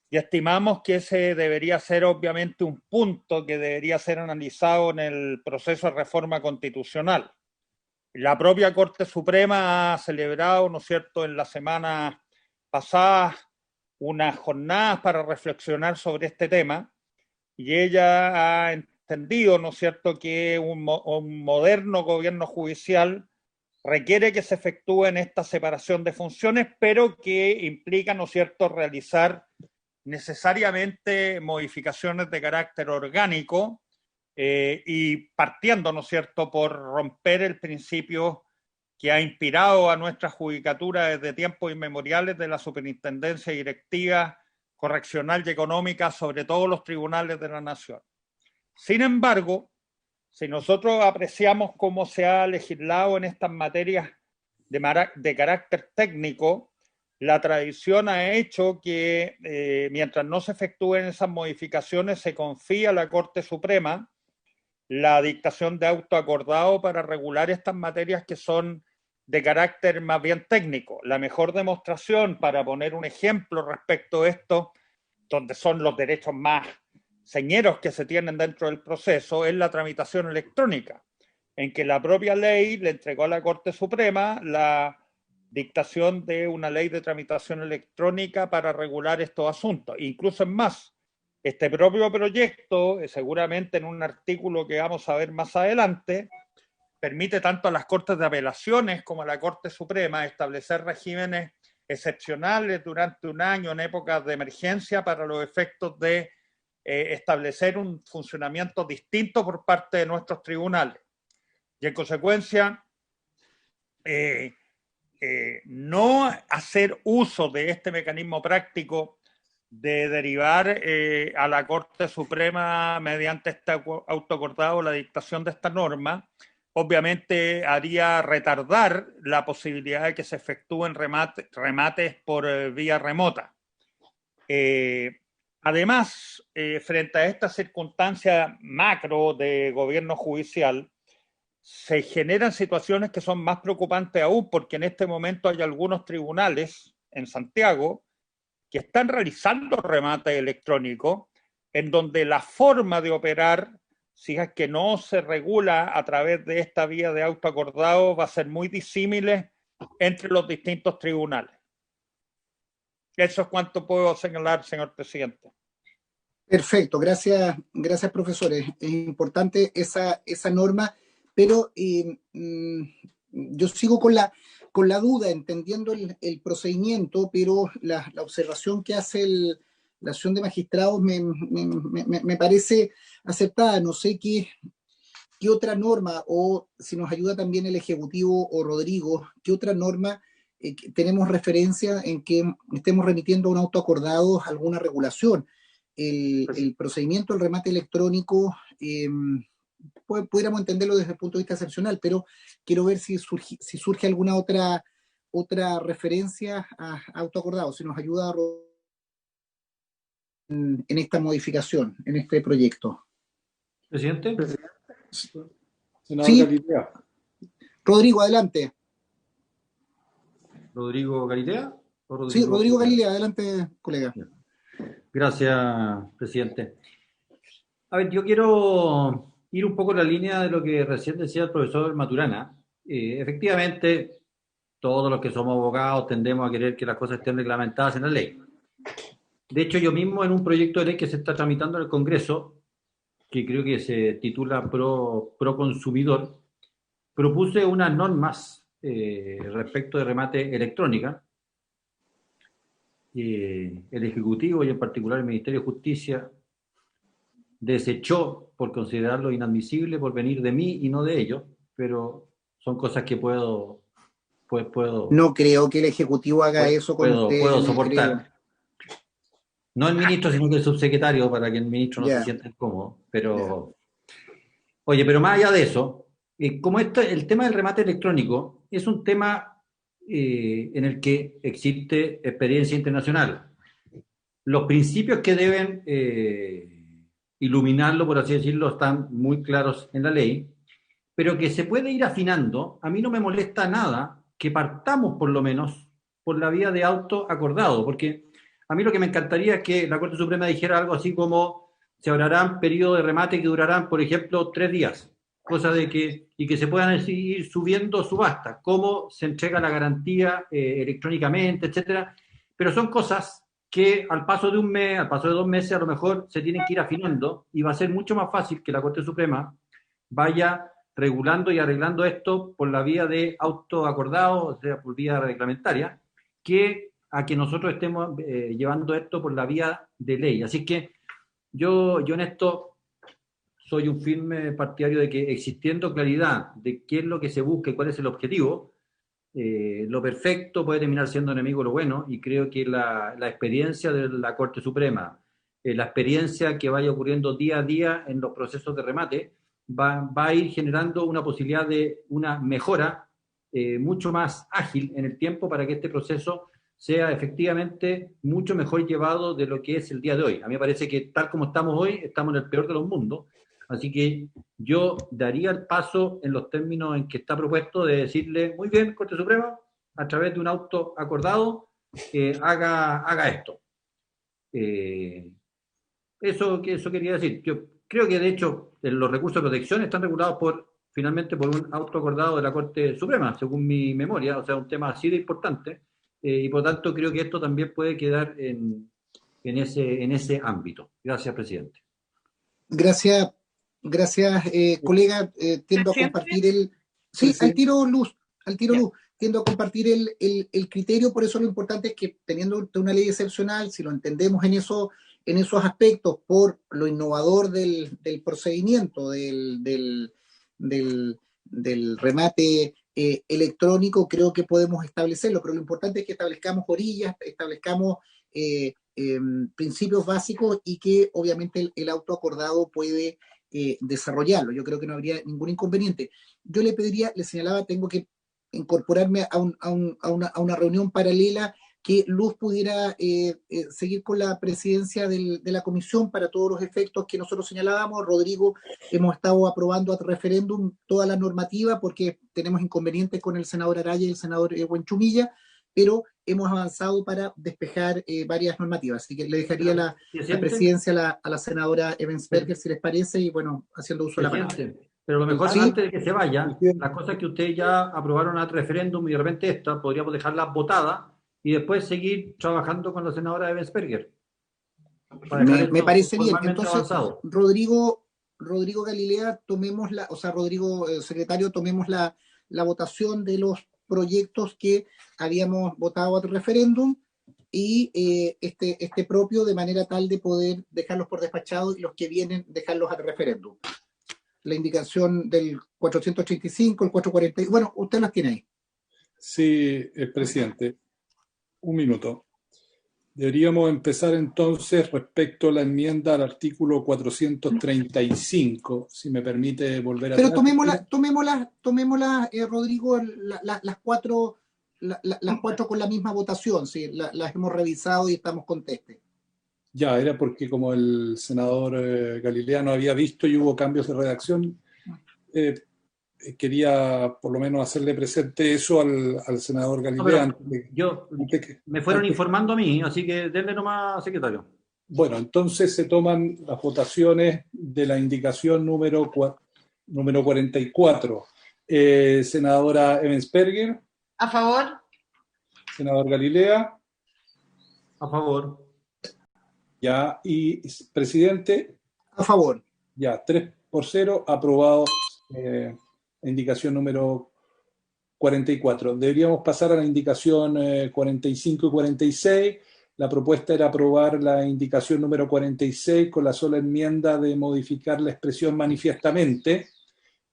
Y estimamos que ese debería ser obviamente un punto que debería ser analizado en el proceso de reforma constitucional. La propia Corte Suprema ha celebrado, ¿no es cierto?, en la semana pasada unas jornadas para reflexionar sobre este tema y ella ha entendido, ¿no es cierto?, que un moderno gobierno judicial requiere que se efectúen esta separación de funciones, pero que implica, ¿no es cierto?, realizar necesariamente modificaciones de carácter orgánico y partiendo, ¿no es cierto?, por romper el principio que ha inspirado a nuestra judicatura desde tiempos inmemoriales de la superintendencia directiva, correccional y económica sobre todos los tribunales de la nación. Sin embargo, si nosotros apreciamos cómo se ha legislado en estas materias de carácter técnico, la tradición ha hecho que mientras no se efectúen esas modificaciones se confía a la Corte Suprema la dictación de auto acordado para regular estas materias que son de carácter más bien técnico. La mejor demostración, para poner un ejemplo respecto a esto, donde son los derechos más señeros que se tienen dentro del proceso, es la tramitación electrónica, en que la propia ley le entregó a la Corte Suprema la dictación de una ley de tramitación electrónica para regular estos asuntos. Incluso es más, este propio proyecto, seguramente en un artículo que vamos a ver más adelante, permite tanto a las Cortes de Apelaciones como a la Corte Suprema establecer regímenes excepcionales durante un año en épocas de emergencia para los efectos de establecer un funcionamiento distinto por parte de nuestros tribunales. Y en consecuencia, no hacer uso de este mecanismo práctico de derivar a la Corte Suprema mediante este autoacordado la dictación de esta norma, obviamente haría retardar la posibilidad de que se efectúen remates por vía remota. Además, frente a esta circunstancia macro de gobierno judicial, se generan situaciones que son más preocupantes aún, porque en este momento hay algunos tribunales en Santiago que están realizando remates electrónicos en donde la forma de operar, si es que no se regula a través de esta vía de auto acordado, va a ser muy disímil entre los distintos tribunales. Eso es cuanto puedo señalar, señor presidente. Perfecto, gracias, profesores. Es importante esa norma, pero yo sigo con la duda, entendiendo el procedimiento, pero la observación que hace la acción de magistrados me parece aceptada. No sé qué otra norma, o si nos ayuda también el Ejecutivo o Rodrigo, qué otra norma tenemos referencia en que estemos remitiendo a un auto acordado alguna regulación. El procedimiento del remate electrónico, pudiéramos entenderlo desde el punto de vista excepcional, pero quiero ver si surge alguna otra referencia a auto acordado, si nos ayuda en esta modificación, en este proyecto. Presidente. Senador Sí. Galitea. Rodrigo, adelante. ¿Rodrigo Galitea? Sí, Rodrigo Galilea, adelante, colega. Gracias, presidente. A ver, yo quiero ir un poco en la línea de lo que recién decía el profesor Maturana. Efectivamente, todos los que somos abogados tendemos a querer que las cosas estén reglamentadas en la ley. De hecho, yo mismo en un proyecto de ley que se está tramitando en el Congreso, que creo que se titula Pro Consumidor, propuse unas normas respecto de remate electrónica. El Ejecutivo y en particular el Ministerio de Justicia desechó por considerarlo inadmisible por venir de mí y no de ellos, pero son cosas que puedo No creo que el Ejecutivo haga eso con usted. puedo no soportar. creo. No el ministro, sino que el subsecretario, para que el ministro no Ya. se sienta incómodo. Pero, oye, pero más allá de eso, como el tema del remate electrónico es un tema en el que existe experiencia internacional. Los principios que deben iluminarlo, por así decirlo, están muy claros en la ley, pero que se puede ir afinando. A mí no me molesta nada que partamos, por lo menos, por la vía de auto acordado, porque a mí lo que me encantaría es que la Corte Suprema dijera algo así como se habrán periodos de remate que durarán, por ejemplo, 3 días, cosa de que se puedan ir subiendo subastas, cómo se entrega la garantía electrónicamente, etcétera. Pero son cosas que al paso de un mes, al paso de 2 meses, a lo mejor se tienen que ir afinando y va a ser mucho más fácil que la Corte Suprema vaya regulando y arreglando esto por la vía de auto acordado, o sea, por vía reglamentaria, que a que nosotros estemos llevando esto por la vía de ley. Así que yo en esto soy un firme partidario de que, existiendo claridad de qué es lo que se busca y cuál es el objetivo, lo perfecto puede terminar siendo enemigo de lo bueno, y creo que la experiencia de la Corte Suprema, la experiencia que vaya ocurriendo día a día en los procesos de remate, va a ir generando una posibilidad de una mejora mucho más ágil en el tiempo para que este proceso sea efectivamente mucho mejor llevado de lo que es el día de hoy. A mí me parece que tal como estamos hoy, estamos en el peor de los mundos, así que yo daría el paso en los términos en que está propuesto de decirle, muy bien, Corte Suprema, a través de un auto acordado, haga esto. Eso quería decir. Yo creo que de hecho los recursos de protección están regulados finalmente por un auto acordado de la Corte Suprema, según mi memoria, o sea, un tema así de importante, y por tanto creo que esto también puede quedar en ese ámbito. Gracias, presidente. Gracias, colega. Tiendo a Presidente. compartir el... Sí, Sí. al tiro luz. Tiendo a compartir el criterio, por eso lo importante es que, teniendo una ley excepcional, si lo entendemos en esos aspectos, por lo innovador del procedimiento, del remate electrónico, creo que podemos establecerlo, pero lo importante es que establezcamos orillas, establezcamos principios básicos, y que obviamente el auto acordado puede desarrollarlo. Yo creo que no habría ningún inconveniente. Yo le señalaba, tengo que incorporarme a una reunión paralela que Luz pudiera seguir con la presidencia de la comisión para todos los efectos que nosotros señalábamos. Rodrigo, hemos estado aprobando a referéndum toda la normativa porque tenemos inconvenientes con el senador Araya y el senador Buenchumilla, pero hemos avanzado para despejar varias normativas. Así que le dejaría la presidencia a la senadora Ebensperger, si les parece, y bueno, haciendo uso de la palabra. Pero lo mejor, ¿sí? Antes de que se vaya, las cosas que ustedes ya aprobaron al referéndum y de repente esta, podríamos dejarlas votadas y después seguir trabajando con la senadora Ebensperger. Me parece bien. Entonces, avanzado. Rodrigo Galilea, Rodrigo secretario, tomemos la votación de los proyectos que habíamos votado al referéndum y este propio, de manera tal de poder dejarlos por despachados y los que vienen dejarlos al referéndum. La indicación del 485, el 440, bueno, usted las tiene ahí. Sí, presidente. Un minuto. Deberíamos empezar entonces respecto a la enmienda al artículo 435, si me permite volver a... Pero tomémoslas, Rodrigo, las cuatro con la misma votación, sí, las hemos revisado y estamos contestes. Ya, era porque como el senador Galilea no había visto y hubo cambios de redacción, quería por lo menos hacerle presente eso al senador Galilea. Me fueron informando a mí, así que denle nomás, secretario. Bueno, entonces se toman las votaciones de la indicación número 44. Senadora Ebensperger. A favor. Senador Galilea. A favor. Ya, y presidente. A favor. Ya, 3-0, aprobado la indicación número 44. Deberíamos pasar a la indicación 45 y 46. La propuesta era aprobar la indicación número 46 con la sola enmienda de modificar la expresión manifiestamente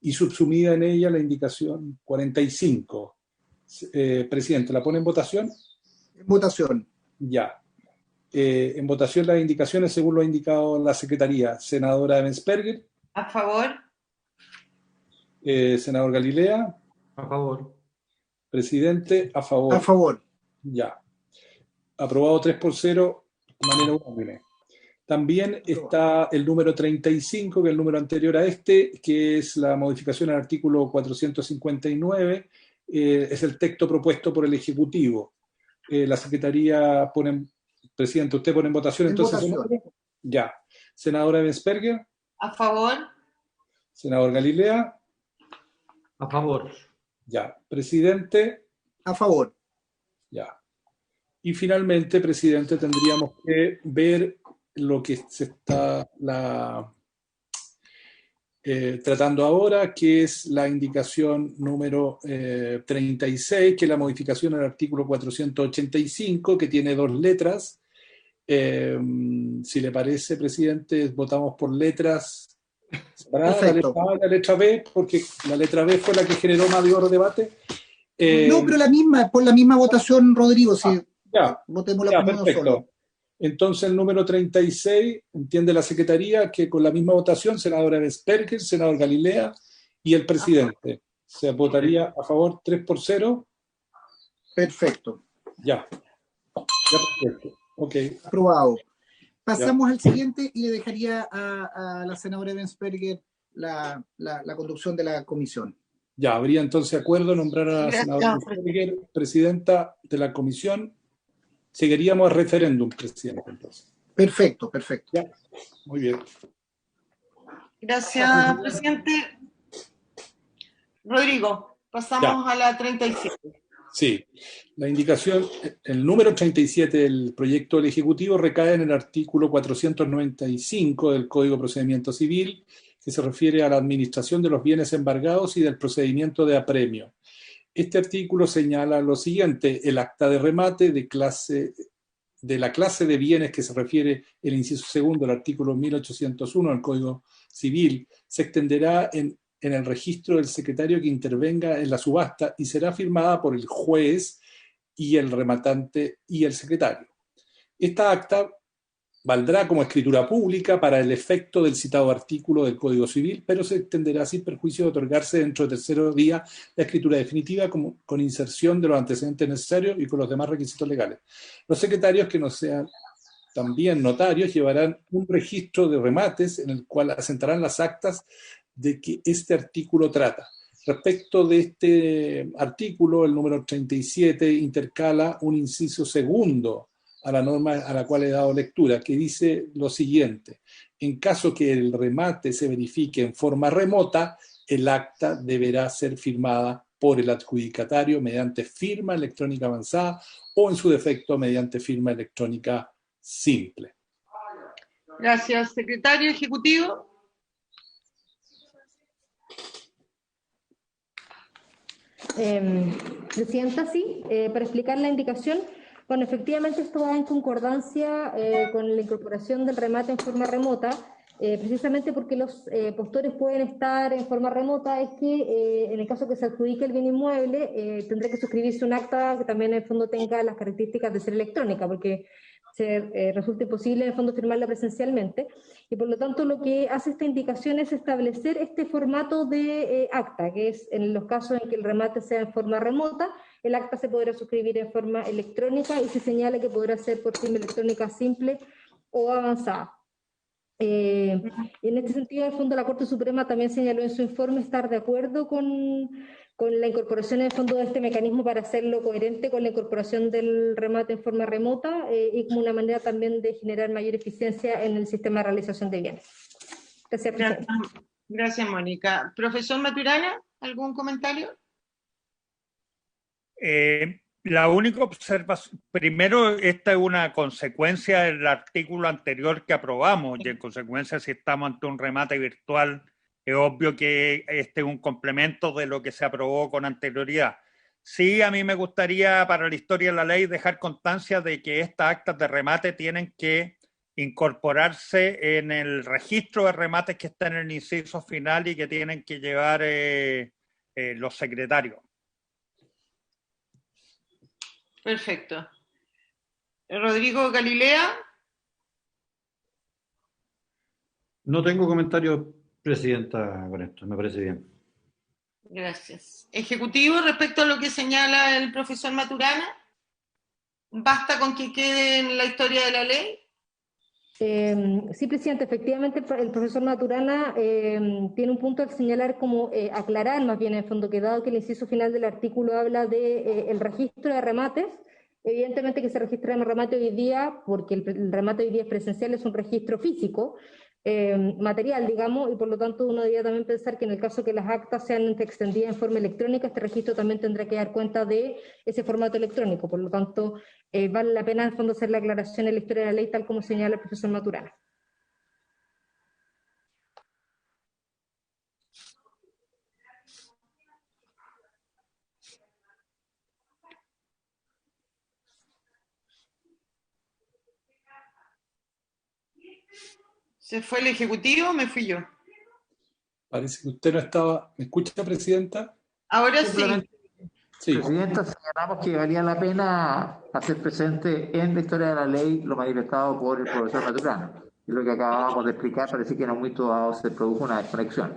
y subsumida en ella la indicación 45. Presidente, ¿la pone en votación? En votación. Ya. En votación las indicaciones según lo ha indicado la Secretaría. Senadora Ebensperger. A favor. Senador Galilea. A favor. Presidente, a favor. A favor. Ya. Aprobado 3-0 de manera unánime. También está el número 35, que es el número anterior a este, que es la modificación al artículo 459. Es el texto propuesto por el Ejecutivo. La Secretaría pone... Presidente, ¿usted pone en votación entonces? Votación. Ya. Senadora Ebensperger. A favor. Senador Galilea. A favor. Ya. Presidente. A favor. Ya. Y finalmente, presidente, tendríamos que ver lo que se está tratando ahora, que es la indicación número 36, que es la modificación al artículo 485, que tiene 2 letras. Si le parece, presidente, votamos por letras separadas, la letra A y la letra B, porque la letra B fue la que generó mayor debate. No, pero por la misma votación, Rodrigo, si votemos la perfecto. Uno solo. Entonces el número 36, entiende la Secretaría que con la misma votación, senadora Ebensperger, senador Galilea y el presidente. Se votaría a favor 3-0. Perfecto. Ya perfecto. Ok. Aprobado. Pasamos al siguiente y le dejaría a la senadora Ebensperger la conducción de la comisión. Ya, habría entonces acuerdo nombrar a la senadora Ebensperger presidenta de la comisión. Seguiríamos a referéndum, presidente, entonces. Perfecto. Ya, muy bien. Gracias, presidente. Rodrigo, pasamos a la 37. Sí, la indicación, el número 37 del proyecto del Ejecutivo recae en el artículo 495 del Código de Procedimiento Civil, que se refiere a la administración de los bienes embargados y del procedimiento de apremio. Este artículo señala lo siguiente: el acta de remate de la clase de bienes que se refiere el inciso segundo del artículo 1801 del Código Civil se extenderá en el registro del secretario que intervenga en la subasta y será firmada por el juez y el rematante y el secretario. Esta acta valdrá como escritura pública para el efecto del citado artículo del Código Civil, pero se extenderá sin perjuicio de otorgarse dentro del tercer día la escritura definitiva con inserción de los antecedentes necesarios y con los demás requisitos legales. Los secretarios que no sean también notarios llevarán un registro de remates en el cual asentarán las actas de que este artículo trata. Respecto de este artículo, el número 37 intercala un inciso segundo a la norma a la cual he dado lectura, que dice lo siguiente: en caso que el remate se verifique en forma remota, el acta deberá ser firmada por el adjudicatario mediante firma electrónica avanzada o, en su defecto, mediante firma electrónica simple. Gracias, secretario ejecutivo. Presidenta, sí, para explicar la indicación, bueno, efectivamente esto va en concordancia con la incorporación del remate en forma remota, precisamente porque los postores pueden estar en forma remota, es que en el caso que se adjudique el bien inmueble, tendrá que suscribirse un acta que también en el fondo tenga las características de ser electrónica, porque resulta imposible en el fondo firmarla presencialmente, y por lo tanto lo que hace esta indicación es establecer este formato de acta, que es en los casos en que el remate sea en forma remota, el acta se podrá suscribir en forma electrónica y se señala que podrá ser por firma electrónica simple o avanzada. Y en este sentido, en el fondo, la Corte Suprema también señaló en su informe estar de acuerdo con la incorporación en el fondo de este mecanismo para hacerlo coherente con la incorporación del remate en forma remota y como una manera también de generar mayor eficiencia en el sistema de realización de bienes. Gracias, presidente. Gracias, Mónica. Profesor Maturana, ¿algún comentario? La única observación, primero, esta es una consecuencia del artículo anterior que aprobamos, y en consecuencia, si estamos ante un remate virtual, es obvio que este es un complemento de lo que se aprobó con anterioridad. Sí, a mí me gustaría, para la historia de la ley, dejar constancia de que estas actas de remate tienen que incorporarse en el registro de remates que está en el inciso final y que tienen que llevar los secretarios. Perfecto. Rodrigo Galilea. No tengo comentarios, presidenta, con esto, me parece bien. Gracias. Ejecutivo, respecto a lo que señala el profesor Maturana, ¿basta con que quede en la historia de la ley? Sí, presidente, efectivamente el profesor Maturana tiene un punto al señalar como aclarar más bien en el fondo que dado que el inciso final del artículo habla de el registro de remates, evidentemente que se registra el remate hoy día, porque el remate hoy día es presencial, es un registro físico, material, digamos, y por lo tanto uno debería también pensar que en el caso que las actas sean extendidas en forma electrónica, este registro también tendrá que dar cuenta de ese formato electrónico, por lo tanto vale la pena en el fondo hacer la aclaración en la historia de la ley tal como señala el profesor Maturana. ¿Se fue el Ejecutivo o me fui yo? Parece que usted no estaba... ¿Me escucha, presidenta? Ahora sí. Sí. Presidenta, señalamos que valía la pena hacer presente en la historia de la ley lo manifestado por el profesor Maturana. Y lo que acabábamos de explicar, parece que en un momento dado se produjo una desconexión.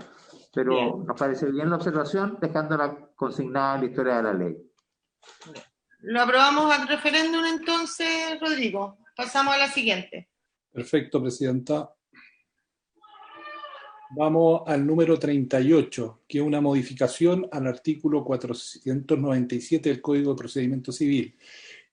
Pero Bien. nos parece bien la observación, dejándola consignada en la historia de la ley. Lo aprobamos al referéndum entonces, Rodrigo. Pasamos a la siguiente. Perfecto, presidenta. Vamos al número 38, que es una modificación al artículo 497 del Código de Procedimiento Civil.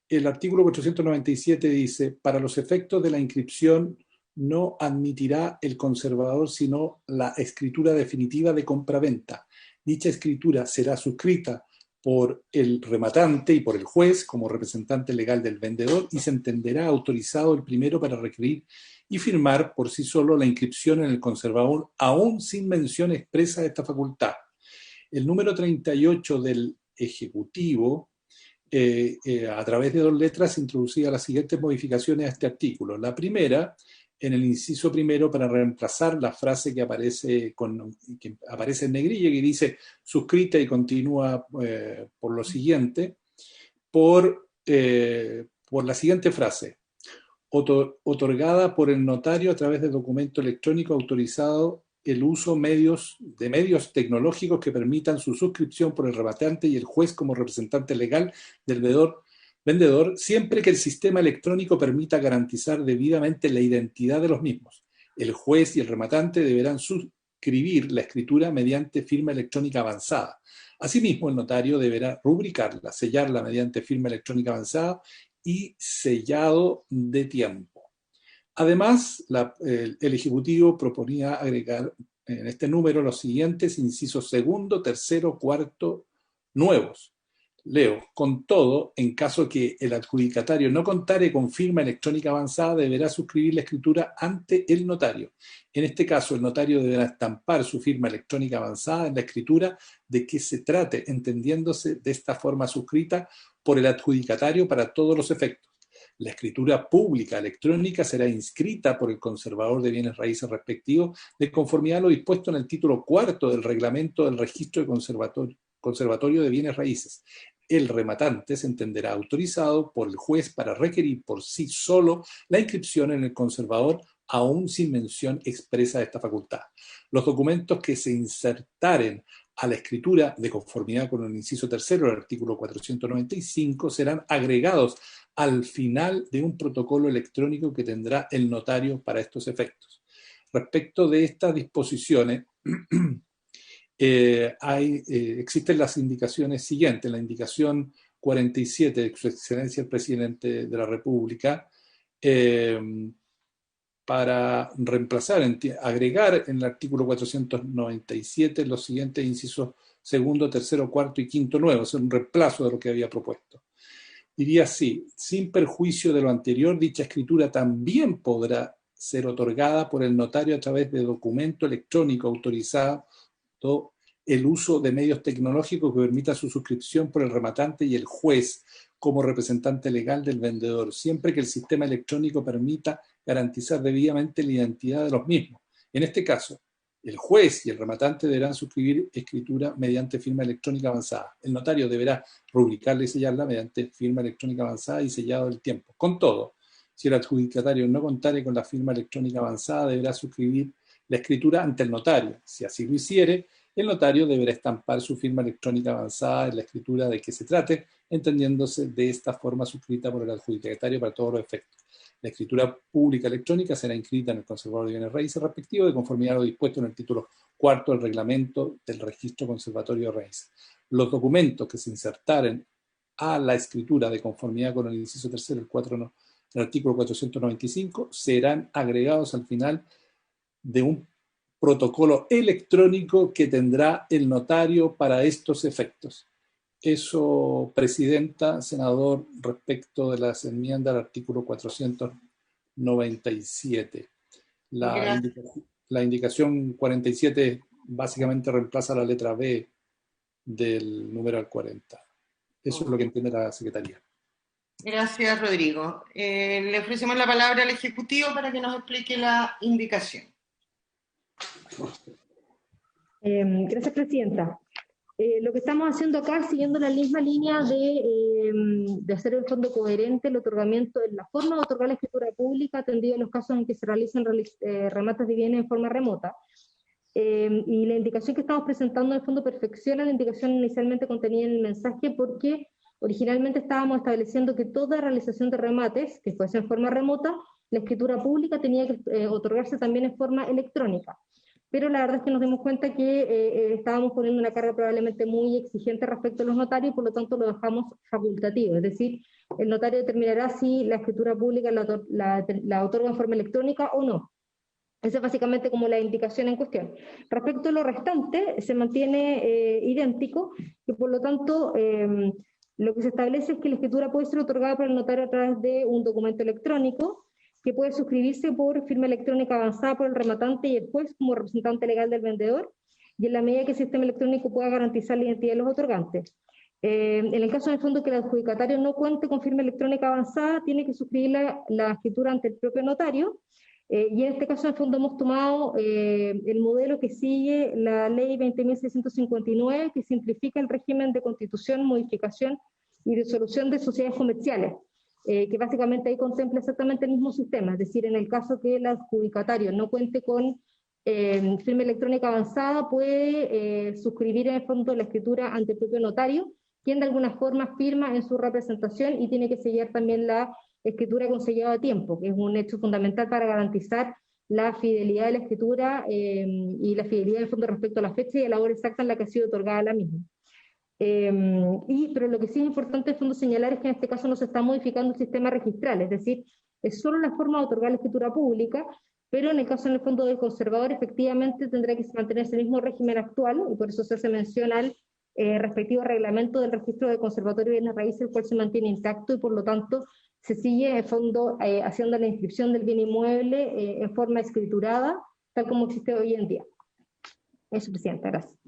El artículo 497 dice: para los efectos de la inscripción no admitirá el conservador sino la escritura definitiva de compraventa. Dicha escritura será suscrita por el rematante y por el juez como representante legal del vendedor y se entenderá autorizado el primero para requerir y firmar por sí solo la inscripción en el conservador, aún sin mención expresa de esta facultad. El número 38 del Ejecutivo, a través de 2 letras, introducía las siguientes modificaciones a este artículo. La primera, en el inciso primero, para reemplazar la frase que aparece en negrilla, que dice suscrita y continúa por lo siguiente, por la siguiente frase: otorgada por el notario a través de documento electrónico autorizado el uso de medios tecnológicos que permitan su suscripción por el rematante y el juez como representante legal del vendedor, siempre que el sistema electrónico permita garantizar debidamente la identidad de los mismos. El juez y el rematante deberán suscribir la escritura mediante firma electrónica avanzada. Asimismo, el notario deberá rubricarla, sellarla mediante firma electrónica avanzada y sellado de tiempo. Además, el Ejecutivo proponía agregar en este número los siguientes incisos segundo, tercero, cuarto, nuevos. Leo, con todo, en caso que el adjudicatario no contare con firma electrónica avanzada, deberá suscribir la escritura ante el notario. En este caso, el notario deberá estampar su firma electrónica avanzada en la escritura de que se trate, entendiéndose de esta forma suscrita por el adjudicatario para todos los efectos. La escritura pública electrónica será inscrita por el conservador de bienes raíces respectivo de conformidad a lo dispuesto en el título 4 del reglamento del registro de conservatorio de bienes raíces. El rematante se entenderá autorizado por el juez para requerir por sí solo la inscripción en el conservador, aún sin mención expresa de esta facultad. Los documentos que se insertaren a la escritura de conformidad con el inciso tercero del artículo 495 serán agregados al final de un protocolo electrónico que tendrá el notario para estos efectos. Respecto de estas disposiciones, existen las indicaciones siguientes. La indicación 47 de Su Excelencia el Presidente de la República, para reemplazar, agregar en el artículo 497 los siguientes incisos segundo, tercero, cuarto y quinto nuevos, es un reemplazo de lo que había propuesto. Diría así: sin perjuicio de lo anterior, dicha escritura también podrá ser otorgada por el notario a través de documento electrónico autorizado el uso de medios tecnológicos que permita su suscripción por el rematante y el juez como representante legal del vendedor, siempre que el sistema electrónico permita garantizar debidamente la identidad de los mismos. En este caso, el juez y el rematante deberán suscribir escritura mediante firma electrónica avanzada. El notario deberá rubricarla y sellarla mediante firma electrónica avanzada y sellado del tiempo. Con todo, si el adjudicatario no contare con la firma electrónica avanzada, deberá suscribir la escritura ante el notario. Si así lo hiciere, el notario deberá estampar su firma electrónica avanzada en la escritura de que se trate, entendiéndose de esta forma suscrita por el adjudicatario para todos los efectos. La escritura pública electrónica será inscrita en el conservador de bienes raíces respectivo de conformidad a lo dispuesto en el título 4 del reglamento del registro conservatorio de raíces. Los documentos que se insertaren a la escritura de conformidad con el inciso tercero del artículo 495 serán agregados al final de un protocolo electrónico que tendrá el notario para estos efectos. Eso, Presidenta, senador, respecto de las enmiendas al artículo 497. La indicación 47 básicamente reemplaza la letra B del numeral 40. Eso es lo que entiende la Secretaría. Gracias, Rodrigo. Le ofrecemos la palabra al Ejecutivo para que nos explique la indicación. Gracias, Presidenta. Lo que estamos haciendo acá, siguiendo la misma línea de hacer el fondo coherente, el otorgamiento, la forma de otorgar la escritura pública atendido a los casos en que se realizan remates de bienes en forma remota. Y la indicación que estamos presentando en el fondo perfecciona la indicación inicialmente contenida en el mensaje, porque originalmente estábamos estableciendo que toda realización de remates, que fuese en forma remota, la escritura pública tenía que otorgarse también en forma electrónica. Pero la verdad es que nos dimos cuenta que estábamos poniendo una carga probablemente muy exigente respecto a los notarios, y por lo tanto lo dejamos facultativo, es decir, el notario determinará si la escritura pública la otorga en forma electrónica o no. Esa es básicamente como la indicación en cuestión. Respecto a lo restante, se mantiene idéntico, y por lo tanto lo que se establece es que la escritura puede ser otorgada por el notario a través de un documento electrónico, que puede suscribirse por firma electrónica avanzada por el rematante y el juez como representante legal del vendedor, y en la medida que el sistema electrónico pueda garantizar la identidad de los otorgantes. En el caso del fondo que el adjudicatario no cuente con firma electrónica avanzada, tiene que suscribir la escritura ante el propio notario, y en este caso en el fondo hemos tomado el modelo que sigue la ley 20.659, que simplifica el régimen de constitución, modificación y disolución de sociedades comerciales. que básicamente ahí contempla exactamente el mismo sistema, es decir, en el caso que el adjudicatario no cuente con firma electrónica avanzada, puede suscribir en el fondo la escritura ante el propio notario, quien de alguna forma firma en su representación y tiene que sellar también la escritura con sellado a tiempo, que es un hecho fundamental para garantizar la fidelidad de la escritura y la fidelidad del fondo respecto a la fecha y a la hora exacta en la que ha sido otorgada la misma. Pero lo que sí es importante en el fondo señalar es que en este caso no se está modificando el sistema registral, es decir, es solo la forma de otorgar la escritura pública, pero en el caso en el fondo del conservador efectivamente tendrá que mantenerse el mismo régimen actual, y por eso se hace mención al respectivo reglamento del registro de conservatorio de bienes raíces, el cual se mantiene intacto y por lo tanto se sigue en el fondo haciendo la inscripción del bien inmueble en forma escriturada, tal como existe hoy en día. Eso, Presidenta, gracias.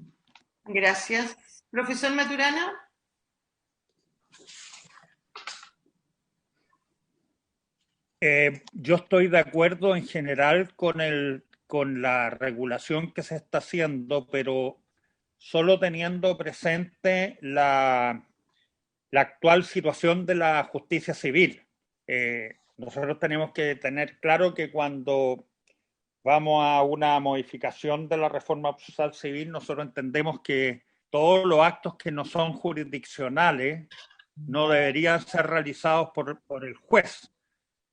Gracias. Profesor Maturana. Yo estoy de acuerdo en general con la regulación que se está haciendo, pero solo teniendo presente la actual situación de la justicia civil. Nosotros tenemos que tener claro que cuando vamos a una modificación de la reforma procesal civil, nosotros entendemos que todos los actos que no son jurisdiccionales no deberían ser realizados por el juez,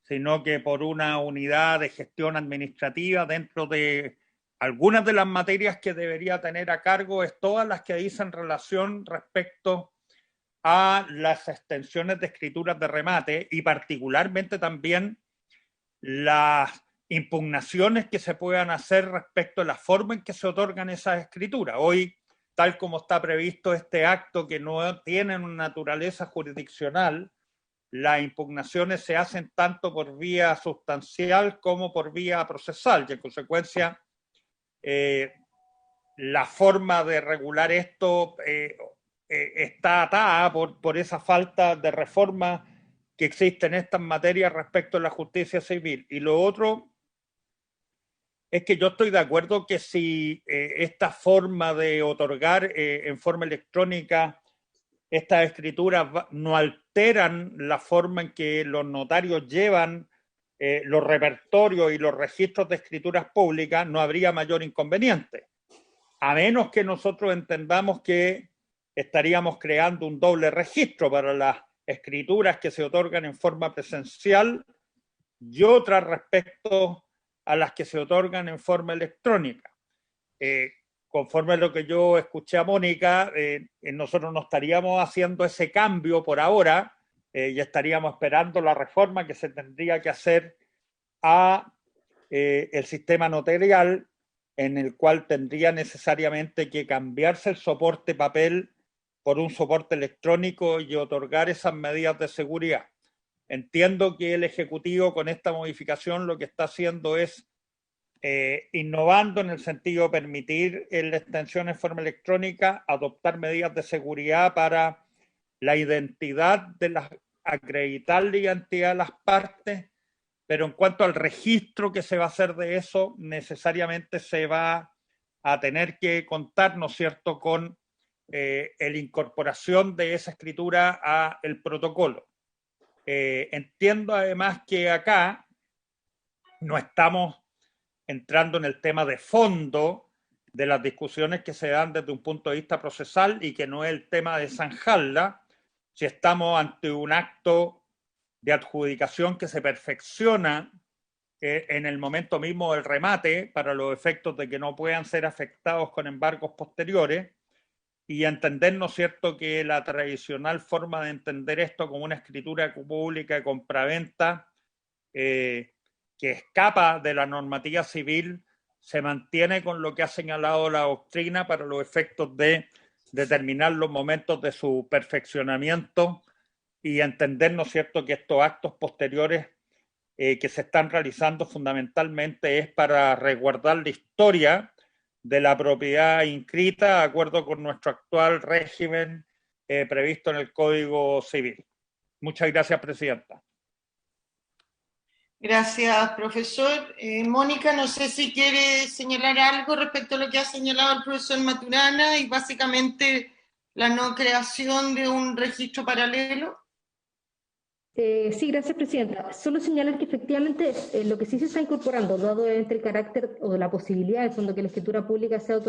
sino que por una unidad de gestión administrativa dentro de algunas de las materias que debería tener a cargo, es todas las que dicen relación respecto a las extensiones de escrituras de remate y particularmente también las impugnaciones que se puedan hacer respecto a la forma en que se otorgan esas escrituras. Hoy, tal como está previsto este acto que no tiene una naturaleza jurisdiccional, las impugnaciones se hacen tanto por vía sustancial como por vía procesal y en consecuencia la forma de regular esto está atada por esa falta de reforma que existe en estas materias respecto a la justicia civil. Y lo otro es que yo estoy de acuerdo que si esta forma de otorgar en forma electrónica estas escrituras no alteran la forma en que los notarios llevan los repertorios y los registros de escrituras públicas, no habría mayor inconveniente. A menos que nosotros entendamos que estaríamos creando un doble registro para las escrituras que se otorgan en forma presencial y otras respecto a las que se otorgan en forma electrónica. Conforme a lo que yo escuché a Mónica, nosotros no estaríamos haciendo ese cambio por ahora y estaríamos esperando la reforma que se tendría que hacer a el sistema notarial, en el cual tendría necesariamente que cambiarse el soporte papel por un soporte electrónico y otorgar esas medidas de seguridad. Entiendo que el Ejecutivo con esta modificación lo que está haciendo es innovando en el sentido de permitir en la extensión en forma electrónica adoptar medidas de seguridad para la identidad de las, acreditar la identidad de las partes, pero en cuanto al registro que se va a hacer de eso, necesariamente se va a tener que contar, ¿no es cierto?, con la incorporación de esa escritura a el protocolo. Entiendo además que acá no estamos entrando en el tema de fondo de las discusiones que se dan desde un punto de vista procesal y que no es el tema de zanjarla, si estamos ante un acto de adjudicación que se perfecciona en el momento mismo del remate para los efectos de que no puedan ser afectados con embargos posteriores y entender, ¿no es cierto?, que la tradicional forma de entender esto como una escritura pública de compraventa que escapa de la normativa civil se mantiene con lo que ha señalado la doctrina para los efectos de determinar los momentos de su perfeccionamiento y entender, ¿no es cierto?, que estos actos posteriores que se están realizando fundamentalmente es para resguardar la historia de la propiedad inscrita de acuerdo con nuestro actual régimen previsto en el Código Civil. Muchas gracias, Presidenta. Gracias, profesor. Mónica, no sé si quiere señalar algo respecto a lo que ha señalado el profesor Maturana y básicamente la no creación de un registro paralelo. Sí, gracias, Presidenta. Solo señalar que efectivamente lo que sí se está incorporando, dado entre el carácter o la posibilidad, de fondo, que la escritura pública sea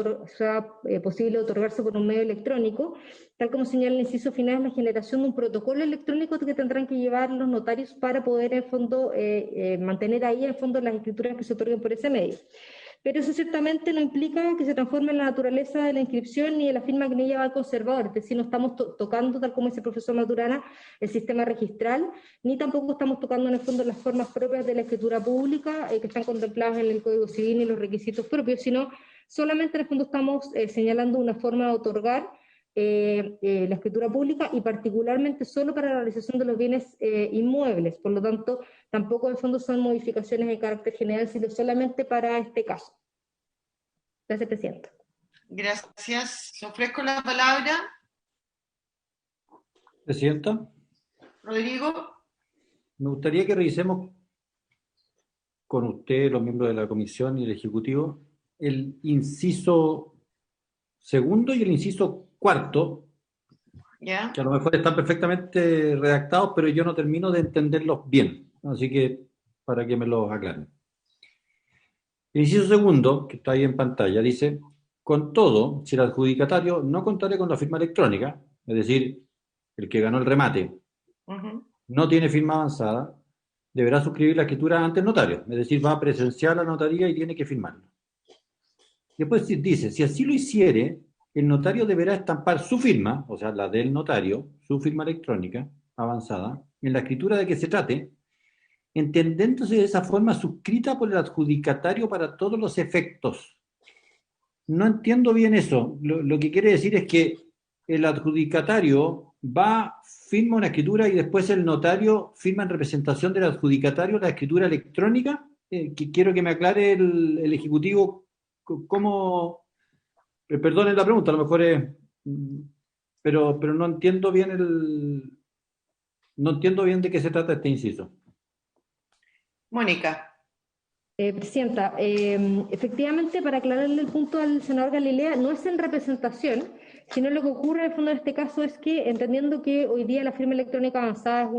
posible otorgarse por un medio electrónico, tal como señala el inciso final, es la generación de un protocolo electrónico que tendrán que llevar los notarios para poder, en el fondo, mantener ahí, en el fondo, las escrituras que se otorguen por ese medio. Pero eso ciertamente no implica que se transforme en la naturaleza de la inscripción ni de la firma que en ella va el conservador, es decir, no estamos tocando, tal como dice el profesor Maturana, el sistema registral, ni tampoco estamos tocando en el fondo las formas propias de la escritura pública que están contempladas en el Código Civil y los requisitos propios, sino solamente en el fondo estamos señalando una forma de otorgar la escritura pública y particularmente solo para la realización de los bienes inmuebles. Por lo tanto, tampoco en el fondo son modificaciones de carácter general, sino solamente para este caso. Gracias, Presidenta. Gracias. Le ofrezco la palabra. Presidenta, Rodrigo. me gustaría que revisemos con usted, los miembros de la comisión y el Ejecutivo, el inciso segundo y el inciso cuarto, ¿Ya? que a lo mejor están perfectamente redactados, pero yo no termino de entenderlos bien. Así que, para que me los aclaren. El inciso segundo, que está ahí en pantalla, dice: con todo, si el adjudicatario no contare con la firma electrónica, es decir, el que ganó el remate, no tiene firma avanzada, deberá suscribir la escritura ante el notario, es decir, va a presenciar la notaría y tiene que firmarla. Después dice: si así lo hiciere, el notario deberá estampar su firma, o sea, la del notario, su firma electrónica avanzada, en la escritura de que se trate, entendiéndose de esa forma suscrita por el adjudicatario para todos los efectos. No entiendo bien eso. Lo que quiere decir es que el adjudicatario firma una escritura y después el notario firma en representación del adjudicatario la escritura electrónica. Quiero que me aclare el Ejecutivo cómo... Perdonen la pregunta, a lo mejor es... Pero no entiendo bien no entiendo bien de qué se trata este inciso. Mónica. Presidenta, efectivamente, para aclararle el punto al senador Galilea, no es en representación, sino lo que ocurre en el fondo de este caso es que, entendiendo que hoy día la firma electrónica avanzada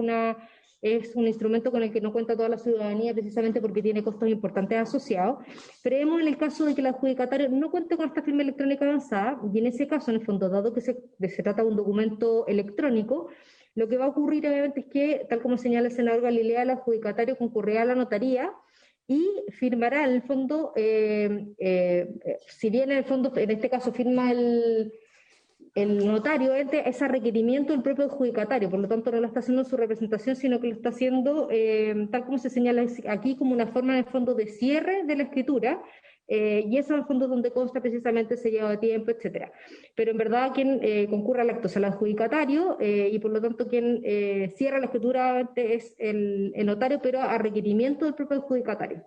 es un instrumento con el que no cuenta toda la ciudadanía precisamente porque tiene costos importantes asociados, creemos en el caso de que el adjudicatario no cuente con esta firma electrónica avanzada, y en ese caso, en el fondo, dado que se trata de un documento electrónico, lo que va a ocurrir obviamente es que, tal como señala el senador Galilea, el adjudicatario concurrirá a la notaría y firmará en el fondo, si bien en el fondo, en este caso firma el notario, es a requerimiento del propio adjudicatario, por lo tanto no lo está haciendo en su representación, sino que lo está haciendo, tal como se señala aquí, como una forma en el fondo de cierre de la escritura, y eso en el fondo donde consta precisamente se lleva tiempo, etcétera. Pero en verdad quien concurre al acto es el adjudicatario, y por lo tanto quien cierra la escritura es el notario, pero a requerimiento del propio adjudicatario.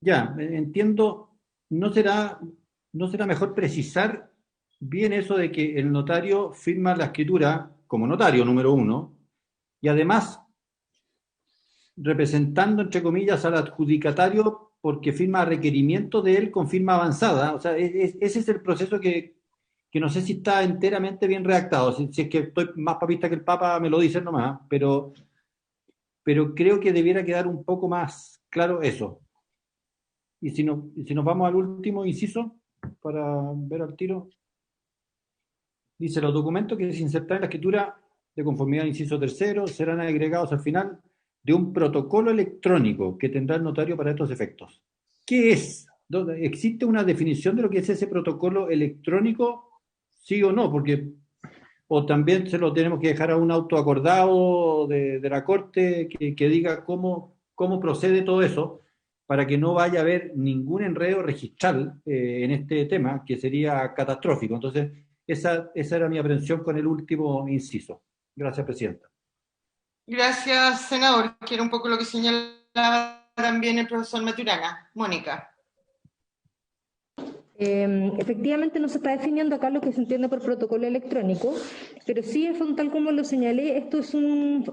Ya, entiendo. ¿No será mejor precisar bien eso de que el notario firma la escritura como notario, número uno, y además representando, entre comillas, al adjudicatario porque firma a requerimiento de él con firma avanzada? O sea, ese es el proceso que no sé si está enteramente bien redactado. Si es que estoy más papista que el Papa, me lo dicen nomás, pero creo que debiera quedar un poco más claro eso. Y si nos vamos al último inciso, para ver al tiro, dice: los documentos que se insertan en la escritura de conformidad al inciso tercero serán agregados al final de un protocolo electrónico que tendrá el notario para estos efectos. ¿Qué es? ¿Existe una definición de lo que es ese protocolo electrónico? ¿Sí o no? Porque o también se lo tenemos que dejar a un auto acordado de la Corte que diga cómo procede todo eso, para que no vaya a haber ningún enredo registral en este tema, que sería catastrófico. Entonces, esa era mi aprehensión con el último inciso. Gracias, Presidenta. Gracias, senador. Que era un poco lo que señalaba también el profesor Maturana. Mónica. Efectivamente no se está definiendo acá lo que se entiende por protocolo electrónico, pero sí, tal como lo señalé, esto es un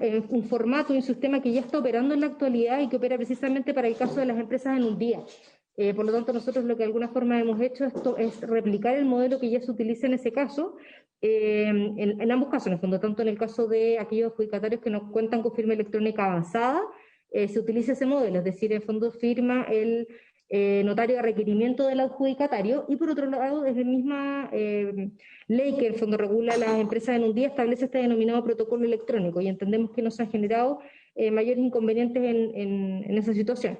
formato y un sistema que ya está operando en la actualidad y que opera precisamente para el caso de las empresas en un día. Por lo tanto, nosotros lo que de alguna forma hemos hecho es replicar el modelo que ya se utiliza en ese caso, en ambos casos, en el fondo, tanto en el caso de aquellos adjudicatarios que no cuentan con firma electrónica avanzada, se utiliza ese modelo, es decir, en el fondo firma el notario de requerimiento del adjudicatario, y por otro lado, es la misma ley que en el fondo regula las empresas en un día, establece este denominado protocolo electrónico, y entendemos que no se han generado mayores inconvenientes en esa situación.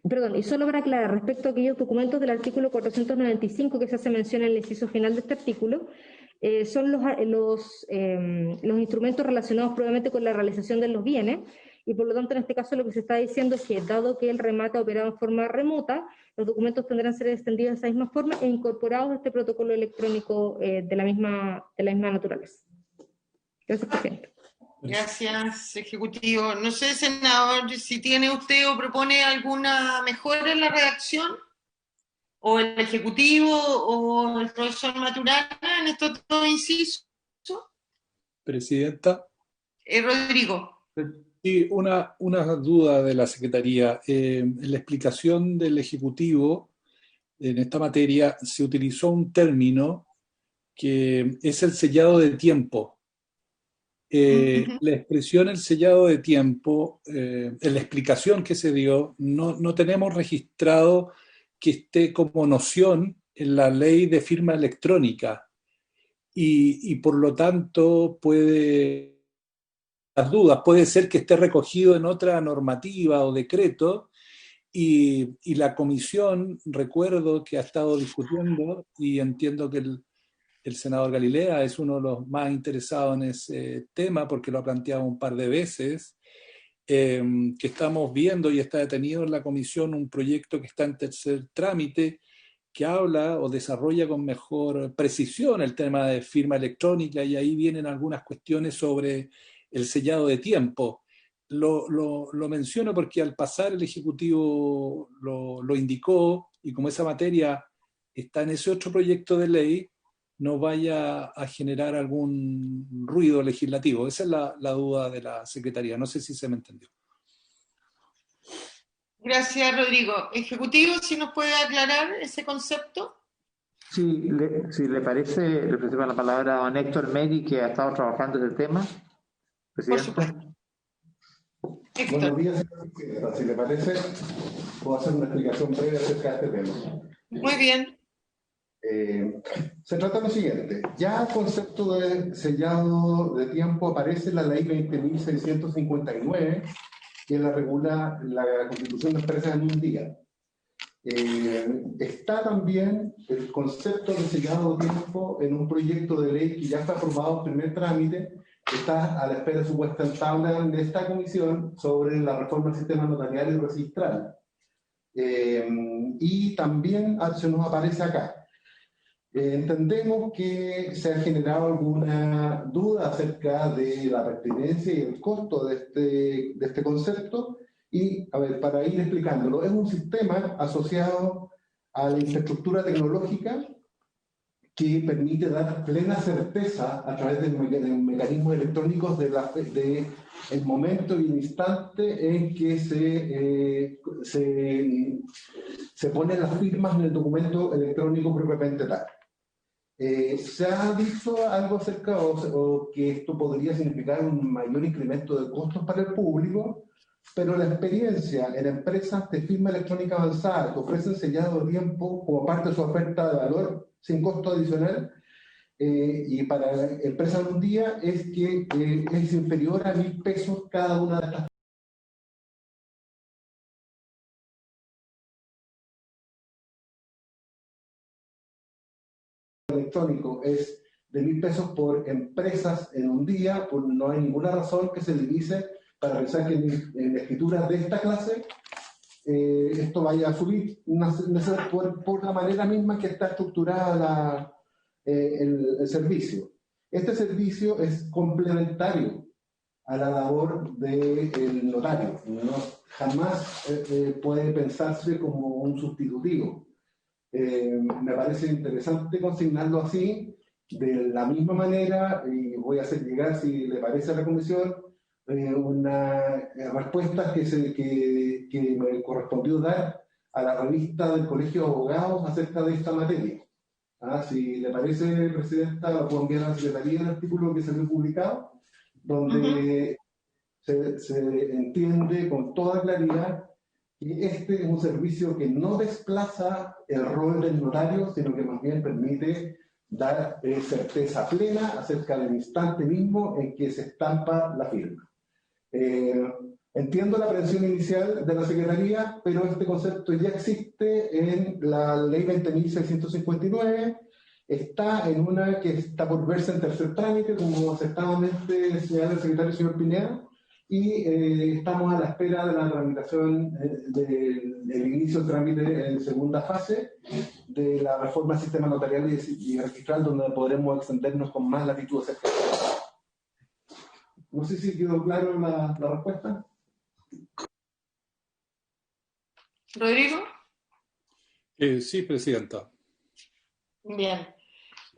Perdón, y solo para aclarar, respecto a aquellos documentos del artículo 495 que se hace mención en el inciso final de este artículo, son los instrumentos relacionados probablemente con la realización de los bienes, y por lo tanto en este caso lo que se está diciendo es que dado que el remate ha operado en forma remota, los documentos tendrán que ser extendidos de esa misma forma e incorporados a este protocolo electrónico de la misma naturaleza. Gracias, presidente. Gracias, Ejecutivo. No sé, senador, si tiene usted o propone alguna mejora en la redacción, o el Ejecutivo, o el profesor Maturana en estos dos incisos. Presidenta. Rodrigo. Sí, una duda de la Secretaría. En la explicación del Ejecutivo en esta materia se utilizó un término que es el sellado de tiempo. La expresión el sellado de tiempo, en la explicación que se dio, no tenemos registrado que esté como noción en la ley de firma electrónica y por lo tanto las dudas, puede ser que esté recogido en otra normativa o decreto y la comisión, recuerdo que ha estado discutiendo y entiendo que el senador Galilea es uno de los más interesados en ese tema porque lo ha planteado un par de veces, que estamos viendo y está detenido en la comisión un proyecto que está en tercer trámite que habla o desarrolla con mejor precisión el tema de firma electrónica y ahí vienen algunas cuestiones sobre el sellado de tiempo. Lo menciono porque al pasar el Ejecutivo lo indicó y como esa materia está en ese otro proyecto de ley, no vaya a generar algún ruido legislativo. Esa es la duda de la Secretaría. No sé si se me entendió. Gracias, Rodrigo. Ejecutivo, si nos puede aclarar ese concepto. Sí, si le parece, le presento la palabra a don Héctor Megui, que ha estado trabajando en el tema. Presidente. Por supuesto. Buenos días, señora. Si le parece, puedo hacer una explicación breve acerca de este tema. Muy bien. Se trata de lo siguiente. Ya el concepto de sellado de tiempo aparece en la ley 20.659, que la regula la constitución de empresas en un día. Está también el concepto de sellado de tiempo en un proyecto de ley que ya está aprobado en primer trámite, que está a la espera de su puesta en tabla de esta comisión sobre la reforma del sistema notarial y registral. Y también se nos aparece acá. Entendemos que se ha generado alguna duda acerca de la pertinencia y el costo de este concepto y, a ver, para ir explicándolo, es un sistema asociado a la infraestructura tecnológica que permite dar plena certeza a través de mecanismos electrónicos de el momento y el instante en que se ponen las firmas en el documento electrónico propiamente tal. Se ha dicho algo acerca o que esto podría significar un mayor incremento de costos para el público, pero la experiencia en empresas de firma electrónica avanzada que ofrecen sellado de tiempo como parte de su oferta de valor sin costo adicional y para empresas en un día es que es inferior a 1.000 pesos cada una de estas electrónico es de 1.000 pesos por empresas en un día, no hay ninguna razón que se divise para pensar que en escrituras de esta clase esto vaya a subir por la manera misma que está estructurada el servicio. Este servicio es complementario a la labor del notario, jamás puede pensarse como un sustitutivo. Me parece interesante consignarlo así, de la misma manera, y voy a hacer llegar, si le parece a la comisión, una respuesta que me correspondió dar a la revista del Colegio de Abogados acerca de esta materia. Si le parece, Presidenta, lo puedo enviar a la Secretaría el artículo que salió publicado, donde se entiende con toda claridad que este es un servicio que no desplaza el rol del notario, sino que más bien permite dar certeza plena acerca del instante mismo en que se estampa la firma. Entiendo la aprehensión inicial de la Secretaría, pero este concepto ya existe en la Ley 20.659, está en una que está por verse en tercer trámite, como acertadamente señala el secretario señor Pineda, y estamos a la espera de la tramitación del inicio del trámite en segunda fase de la reforma del sistema notarial y registral, donde podremos extendernos con más latitud acerca de eso. No sé si quedó claro la respuesta. Rodrigo. Sí, Presidenta. Bien.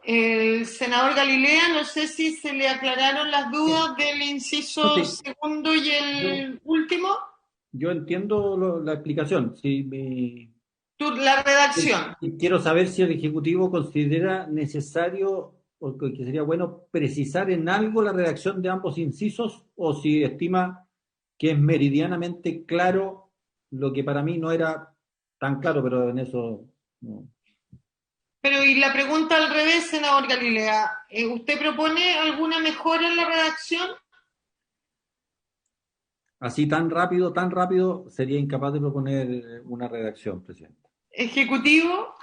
El senador Galilea, no sé si se le aclararon las dudas del inciso segundo y el último. Yo entiendo la explicación. La redacción. Quiero saber si el Ejecutivo considera necesario o que sería bueno precisar en algo la redacción de ambos incisos, o si estima que es meridianamente claro lo que para mí no era tan claro, pero en eso no. Pero y la pregunta al revés, senador Galilea, ¿usted propone alguna mejora en la redacción? Así tan rápido, sería incapaz de proponer una redacción, Presidenta. ¿Ejecutivo?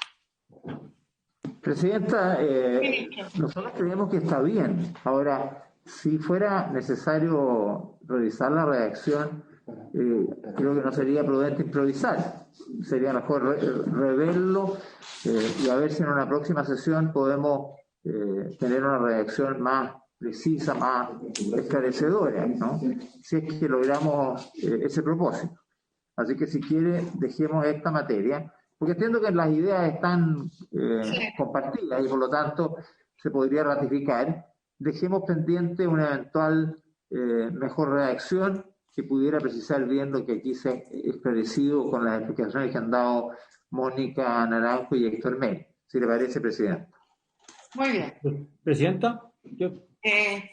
Presidenta, nosotros creemos que está bien. Ahora, si fuera necesario revisar la redacción, creo que no sería prudente improvisar. Sería mejor reverlo y a ver si en una próxima sesión podemos tener una redacción más precisa, más esclarecedora, ¿no? Si es que logramos ese propósito. Así que si quiere, dejemos esta materia, porque entiendo que las ideas están compartidas y por lo tanto se podría ratificar. Dejemos pendiente una eventual mejor redacción que pudiera precisar bien lo que aquí se ha esclarecido con las explicaciones que han dado Mónica Naranjo y Héctor Mel. Si le parece, Presidenta. Muy bien. Presidenta,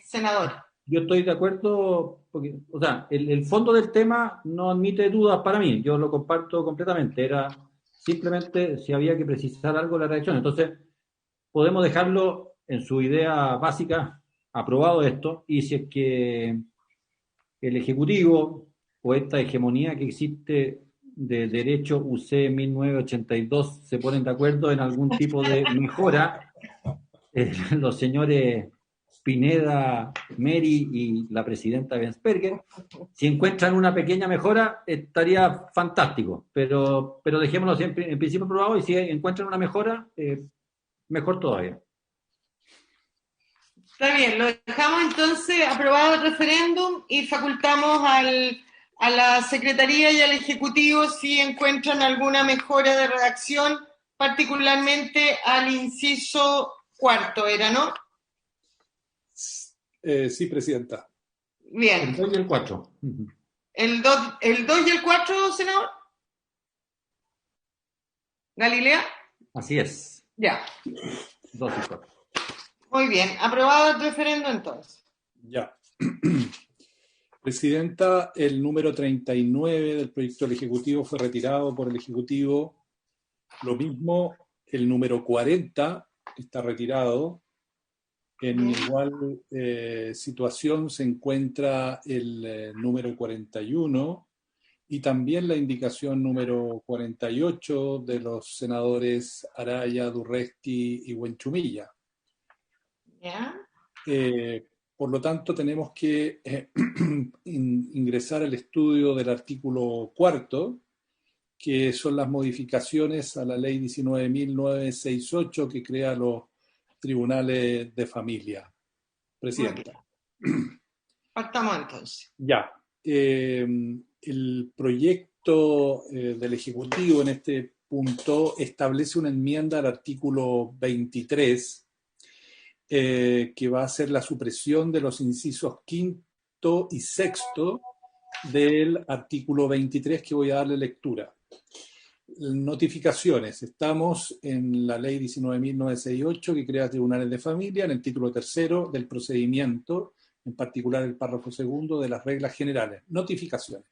senador. Yo estoy de acuerdo, porque, o sea, el fondo del tema no admite dudas para mí, yo lo comparto completamente, era simplemente si había que precisar algo en la redacción. Entonces, podemos dejarlo en su idea básica, aprobado esto, y si es que el Ejecutivo o esta hegemonía que existe de derecho UC 1982 se ponen de acuerdo en algún tipo de mejora, los señores Pineda, Meri y la presidenta Bensperger, si encuentran una pequeña mejora estaría fantástico, pero dejémoslo siempre en principio aprobado, y si encuentran una mejora, mejor todavía. Está bien, lo dejamos entonces aprobado el referéndum y facultamos a la Secretaría y al Ejecutivo si encuentran alguna mejora de redacción, particularmente al inciso cuarto, ¿era, no? Sí, Presidenta. Bien. El 2 y el 4. ¿El 2 y el 4, senador? ¿Galilea? Así es. Ya. 2 y 4. Muy bien. Aprobado el referendo entonces. Ya. Presidenta, el número 39 del proyecto del Ejecutivo fue retirado por el Ejecutivo. Lo mismo, el número 40 está retirado. En igual situación se encuentra el número 41 y también la indicación número 48 de los senadores Araya, Durresti y Buenchumilla. ¿Ya? Por lo tanto, tenemos que ingresar al estudio del artículo 4, que son las modificaciones a la ley 19.968 que crea los tribunales de familia. Presidenta. Partamos entonces. Ya. El proyecto del Ejecutivo en este punto establece una enmienda al artículo 23 que va a ser la supresión de los incisos quinto y sexto del artículo 23 que voy a darle lectura. Notificaciones. Estamos en la ley 19.968 que crea tribunales de familia, en el título tercero del procedimiento, en particular el párrafo segundo de las reglas generales. Notificaciones.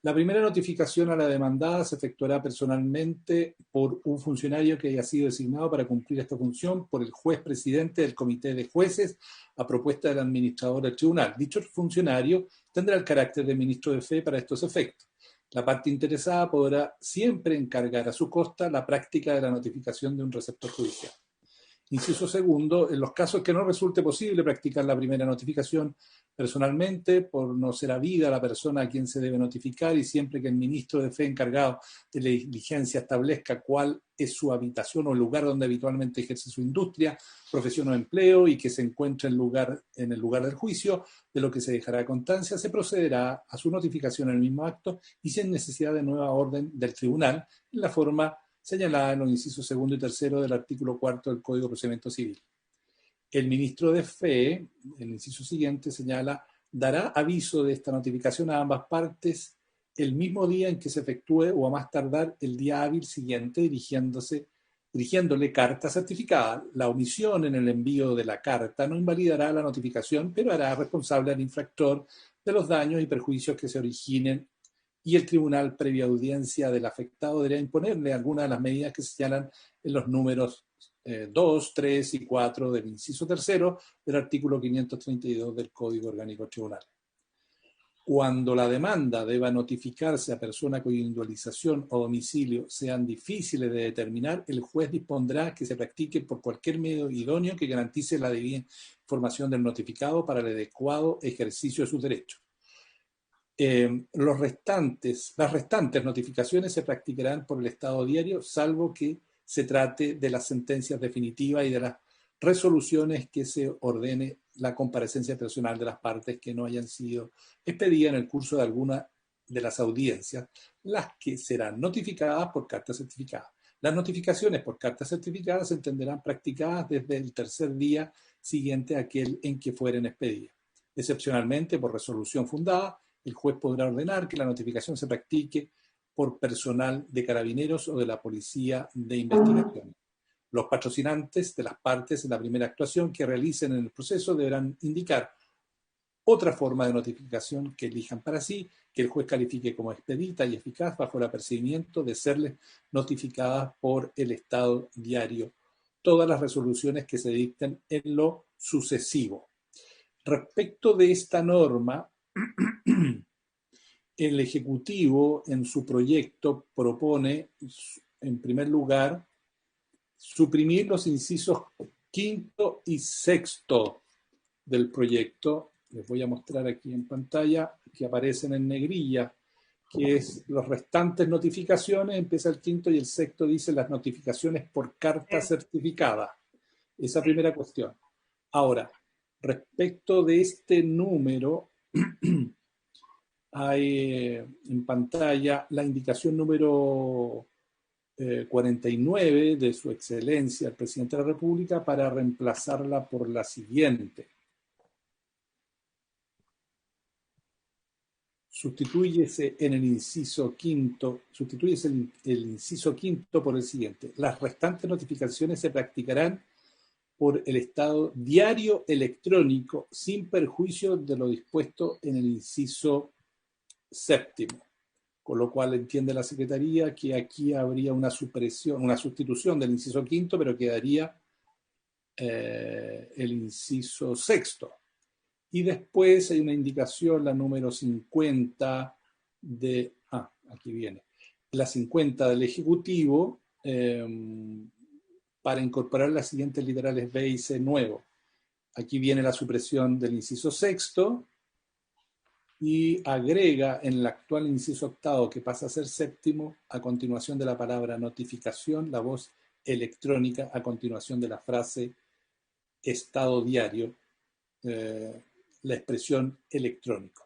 La primera notificación a la demandada se efectuará personalmente por un funcionario que haya sido designado para cumplir esta función por el juez presidente del comité de jueces a propuesta del administrador del tribunal. Dicho funcionario tendrá el carácter de ministro de fe para estos efectos. La parte interesada podrá siempre encargar a su costa la práctica de la notificación de un receptor judicial. Inciso segundo, en los casos que no resulte posible practicar la primera notificación personalmente, por no ser habida la persona a quien se debe notificar y siempre que el ministro de fe encargado de la diligencia establezca cuál es su habitación o el lugar donde habitualmente ejerce su industria, profesión o empleo y que se encuentre en el lugar del juicio, de lo que se dejará constancia, se procederá a su notificación en el mismo acto y sin necesidad de nueva orden del tribunal en la forma señalada en los incisos segundo y tercero del artículo cuarto del Código de Procedimiento Civil. El ministro de fe, el inciso siguiente, señala, dará aviso de esta notificación a ambas partes el mismo día en que se efectúe o a más tardar el día hábil siguiente dirigiéndole carta certificada. La omisión en el envío de la carta no invalidará la notificación, pero hará responsable al infractor de los daños y perjuicios que se originen y el tribunal, previa audiencia del afectado, deberá imponerle algunas de las medidas que se señalan en los números 2, 3 y 4 del inciso tercero del artículo 532 del Código Orgánico Tribunal. Cuando la demanda deba notificarse a persona cuya individualización o domicilio sean difíciles de determinar, el juez dispondrá que se practique por cualquier medio idóneo que garantice la debida información del notificado para el adecuado ejercicio de sus derechos. Las restantes notificaciones se practicarán por el Estado diario, salvo que se trate de las sentencias definitivas y de las resoluciones que se ordene la comparecencia personal de las partes que no hayan sido expedidas en el curso de alguna de las audiencias, las que serán notificadas por carta certificada. Las notificaciones por carta certificada se entenderán practicadas desde el tercer día siguiente a aquel en que fueren expedidas. Excepcionalmente, por resolución fundada, el juez podrá ordenar que la notificación se practique por personal de carabineros o de la policía de investigación. Los patrocinantes de las partes en la primera actuación que realicen en el proceso deberán indicar otra forma de notificación que elijan para sí, que el juez califique como expedita y eficaz bajo el apercibimiento de serles notificadas por el Estado diario todas las resoluciones que se dicten en lo sucesivo. Respecto de esta norma, el Ejecutivo en su proyecto propone, en primer lugar, suprimir los incisos quinto y sexto del proyecto. Les voy a mostrar aquí en pantalla, que aparecen en negrilla, que es los restantes notificaciones, empieza el quinto y el sexto dice las notificaciones por carta certificada. Esa primera cuestión. Ahora, respecto de este número, hay en pantalla la indicación número 49 de su excelencia el presidente de la República para reemplazarla por la siguiente. Sustituyese en el inciso quinto, sustituyese el inciso quinto por el siguiente. Las restantes notificaciones se practicarán por el Estado diario electrónico sin perjuicio de lo dispuesto en el inciso séptimo. Con lo cual entiende la Secretaría que aquí habría una sustitución del inciso quinto, pero quedaría el inciso sexto. Y después hay una indicación, la número 50 de... aquí viene. La 50 del Ejecutivo para incorporar las siguientes literales B y C nuevo. Aquí viene la supresión del inciso sexto y agrega en el actual inciso octavo, que pasa a ser séptimo, a continuación de la palabra notificación, la voz electrónica, a continuación de la frase Estado diario, la expresión electrónico.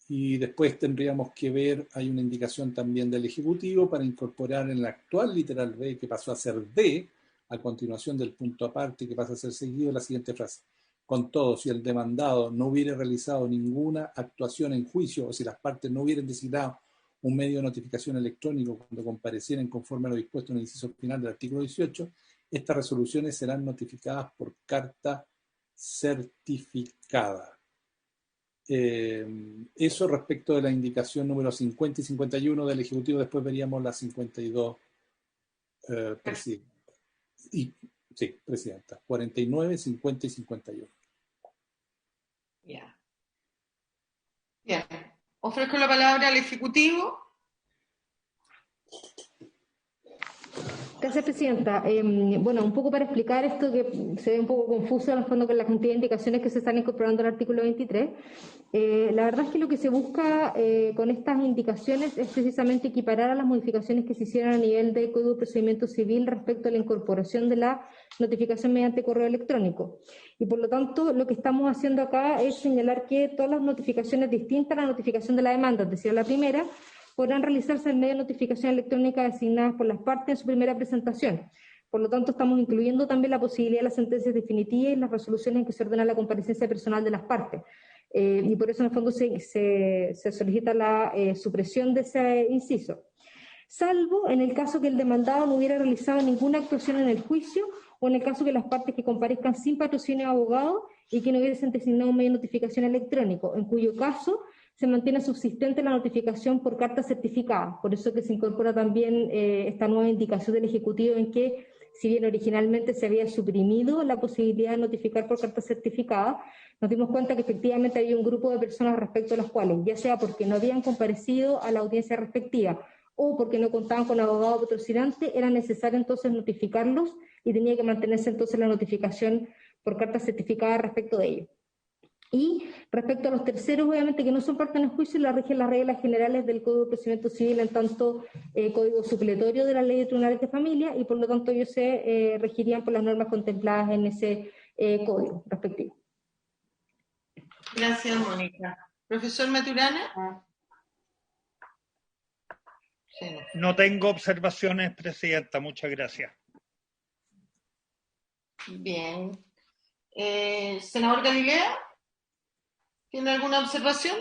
Y después tendríamos que ver, hay una indicación también del Ejecutivo para incorporar en la actual literal B, que pasó a ser D, a continuación del punto aparte, que pasa a ser seguido, la siguiente frase. Con todo, si el demandado no hubiera realizado ninguna actuación en juicio o si las partes no hubieran designado un medio de notificación electrónico cuando comparecieran conforme a lo dispuesto en el inciso final del artículo 18, estas resoluciones serán notificadas por carta certificada. Eso respecto de la indicación número 50 y 51 del Ejecutivo. Después veríamos la 52, Presidenta. Sí, Presidenta. 49, 50 y 51. Ya. Bien. Ofrezco la palabra al Ejecutivo. Gracias, Presidenta. Bueno, un poco para explicar esto que se ve un poco confuso en el fondo con la cantidad de indicaciones que se están incorporando al artículo 23. La verdad es que lo que se busca con estas indicaciones es precisamente equiparar a las modificaciones que se hicieron a nivel del Código de Procedimiento Civil respecto a la incorporación de la notificación mediante correo electrónico. Y por lo tanto, lo que estamos haciendo acá es señalar que todas las notificaciones distintas a la notificación de la demanda, es decir, la primera, podrán realizarse en medio de notificación electrónica designadas por las partes en su primera presentación. Por lo tanto, estamos incluyendo también la posibilidad de las sentencias definitivas y las resoluciones en que se ordena la comparecencia personal de las partes. Y por eso, en el fondo, se solicita la supresión de ese inciso. Salvo en el caso que el demandado no hubiera realizado ninguna actuación en el juicio o en el caso que las partes que comparezcan sin patrocinio de abogado y que no hubiesen designado un medio de notificación electrónico, en cuyo caso se mantiene subsistente la notificación por carta certificada. Por eso que se incorpora también esta nueva indicación del Ejecutivo en que, si bien originalmente se había suprimido la posibilidad de notificar por carta certificada, nos dimos cuenta que efectivamente había un grupo de personas respecto a las cuales, ya sea porque no habían comparecido a la audiencia respectiva o porque no contaban con abogado patrocinante, era necesario entonces notificarlos y tenía que mantenerse entonces la notificación por carta certificada respecto de ellos. Y respecto a los terceros, obviamente que no son parte en el juicio, la rigen las reglas generales del Código de Procedimiento Civil, en tanto código supletorio de la Ley de Tribunales de Familia, y por lo tanto ellos se regirían por las normas contempladas en ese código respectivo. Gracias, Mónica. Profesor Maturana. Sí. No tengo observaciones, Presidenta. Muchas gracias. Bien. Senador Galilea, ¿tiene alguna observación?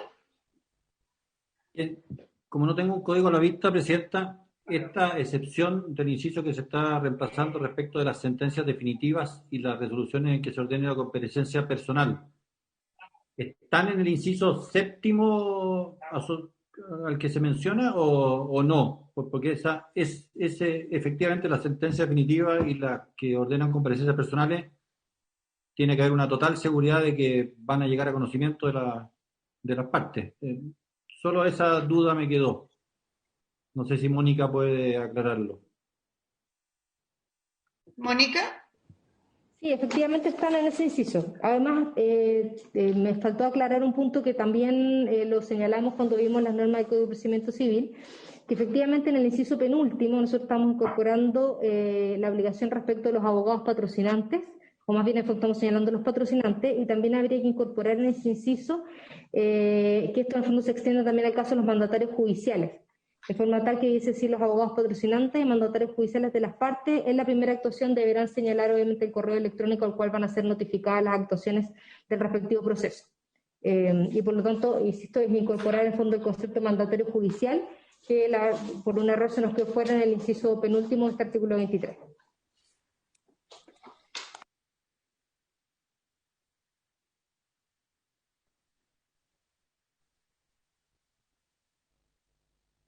Como no tengo un código a la vista, Presidenta, esta excepción del inciso que se está reemplazando respecto de las sentencias definitivas y las resoluciones en que se ordene la comparecencia personal, ¿están en el inciso séptimo al que se menciona o no? Porque esa es efectivamente la sentencia definitiva y las que ordenan comparecencias personales, tiene que haber una total seguridad de que van a llegar a conocimiento de las partes. Solo esa duda me quedó. No sé si Mónica puede aclararlo. Mónica. Sí, efectivamente están en ese inciso. Además, me faltó aclarar un punto que también lo señalamos cuando vimos las normas del Código de Procedimiento Civil, que efectivamente en el inciso penúltimo nosotros estamos incorporando la obligación respecto a los abogados patrocinantes, o más bien estamos señalando los patrocinantes, y también habría que incorporar en ese inciso que esto en el fondo se extiende también al caso de los mandatarios judiciales, de forma tal que dice si los abogados patrocinantes y mandatarios judiciales de las partes en la primera actuación deberán señalar obviamente el correo electrónico al cual van a ser notificadas las actuaciones del respectivo proceso. Y por lo tanto, insisto, es incorporar en el fondo el concepto de mandatario judicial, que por un error se nos quedó fuera en el inciso penúltimo de este artículo 23.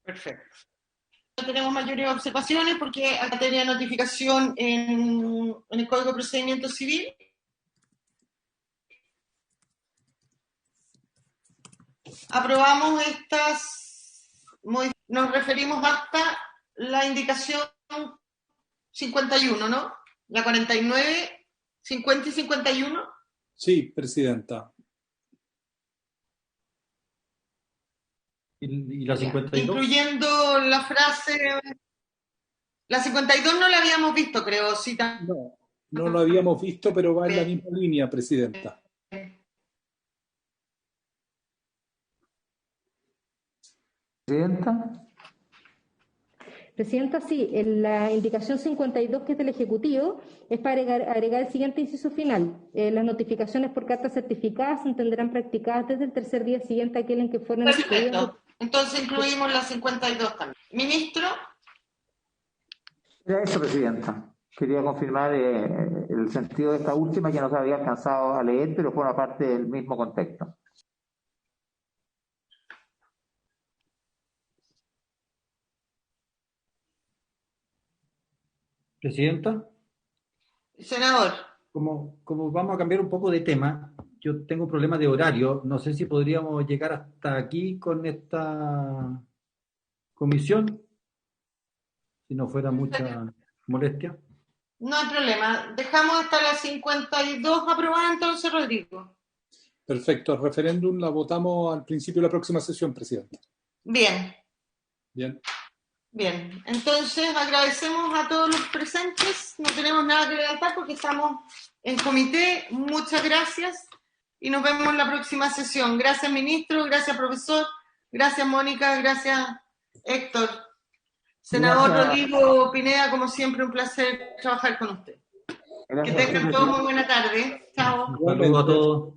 Perfecto. No tenemos mayores observaciones porque acá tenía notificación en el Código de Procedimiento Civil. Aprobamos nos referimos hasta la indicación 51, ¿no? La 49, 50 y 51. Sí, Presidenta. ¿Y la 52? Incluyendo la frase... La 52 no la habíamos visto, creo. Sí, No lo habíamos visto, pero va en la misma línea, Presidenta. Presidenta. Presidenta, sí, en la indicación 52, que es del Ejecutivo, es para agregar el siguiente inciso final. Las notificaciones por carta certificada se entenderán practicadas desde el tercer día siguiente a aquel en que fueron expedidas. Perfecto. Entonces incluimos la 52 también. Ministro. Era eso, Presidenta. Quería confirmar el sentido de esta última que no se había alcanzado a leer, pero forma parte del mismo contexto. Presidenta, Senador. como vamos a cambiar un poco de tema, yo tengo un problema de horario. No sé si podríamos llegar hasta aquí con esta comisión, si no fuera mucha molestia. No hay problema. Dejamos hasta la 52 aprobada entonces, Rodrigo. Perfecto. El referéndum la votamos al principio de la próxima sesión, Presidenta. Bien. Bien. Bien, entonces agradecemos a todos los presentes, no tenemos nada que levantar porque estamos en comité, muchas gracias y nos vemos en la próxima sesión. Gracias, ministro, gracias, profesor, gracias, Mónica, gracias, Héctor. Senador Gracias. Rodrigo Pineda, como siempre, un placer trabajar con usted. Gracias, Que tengan todos muy buena tarde. Chao. Saludos a todos.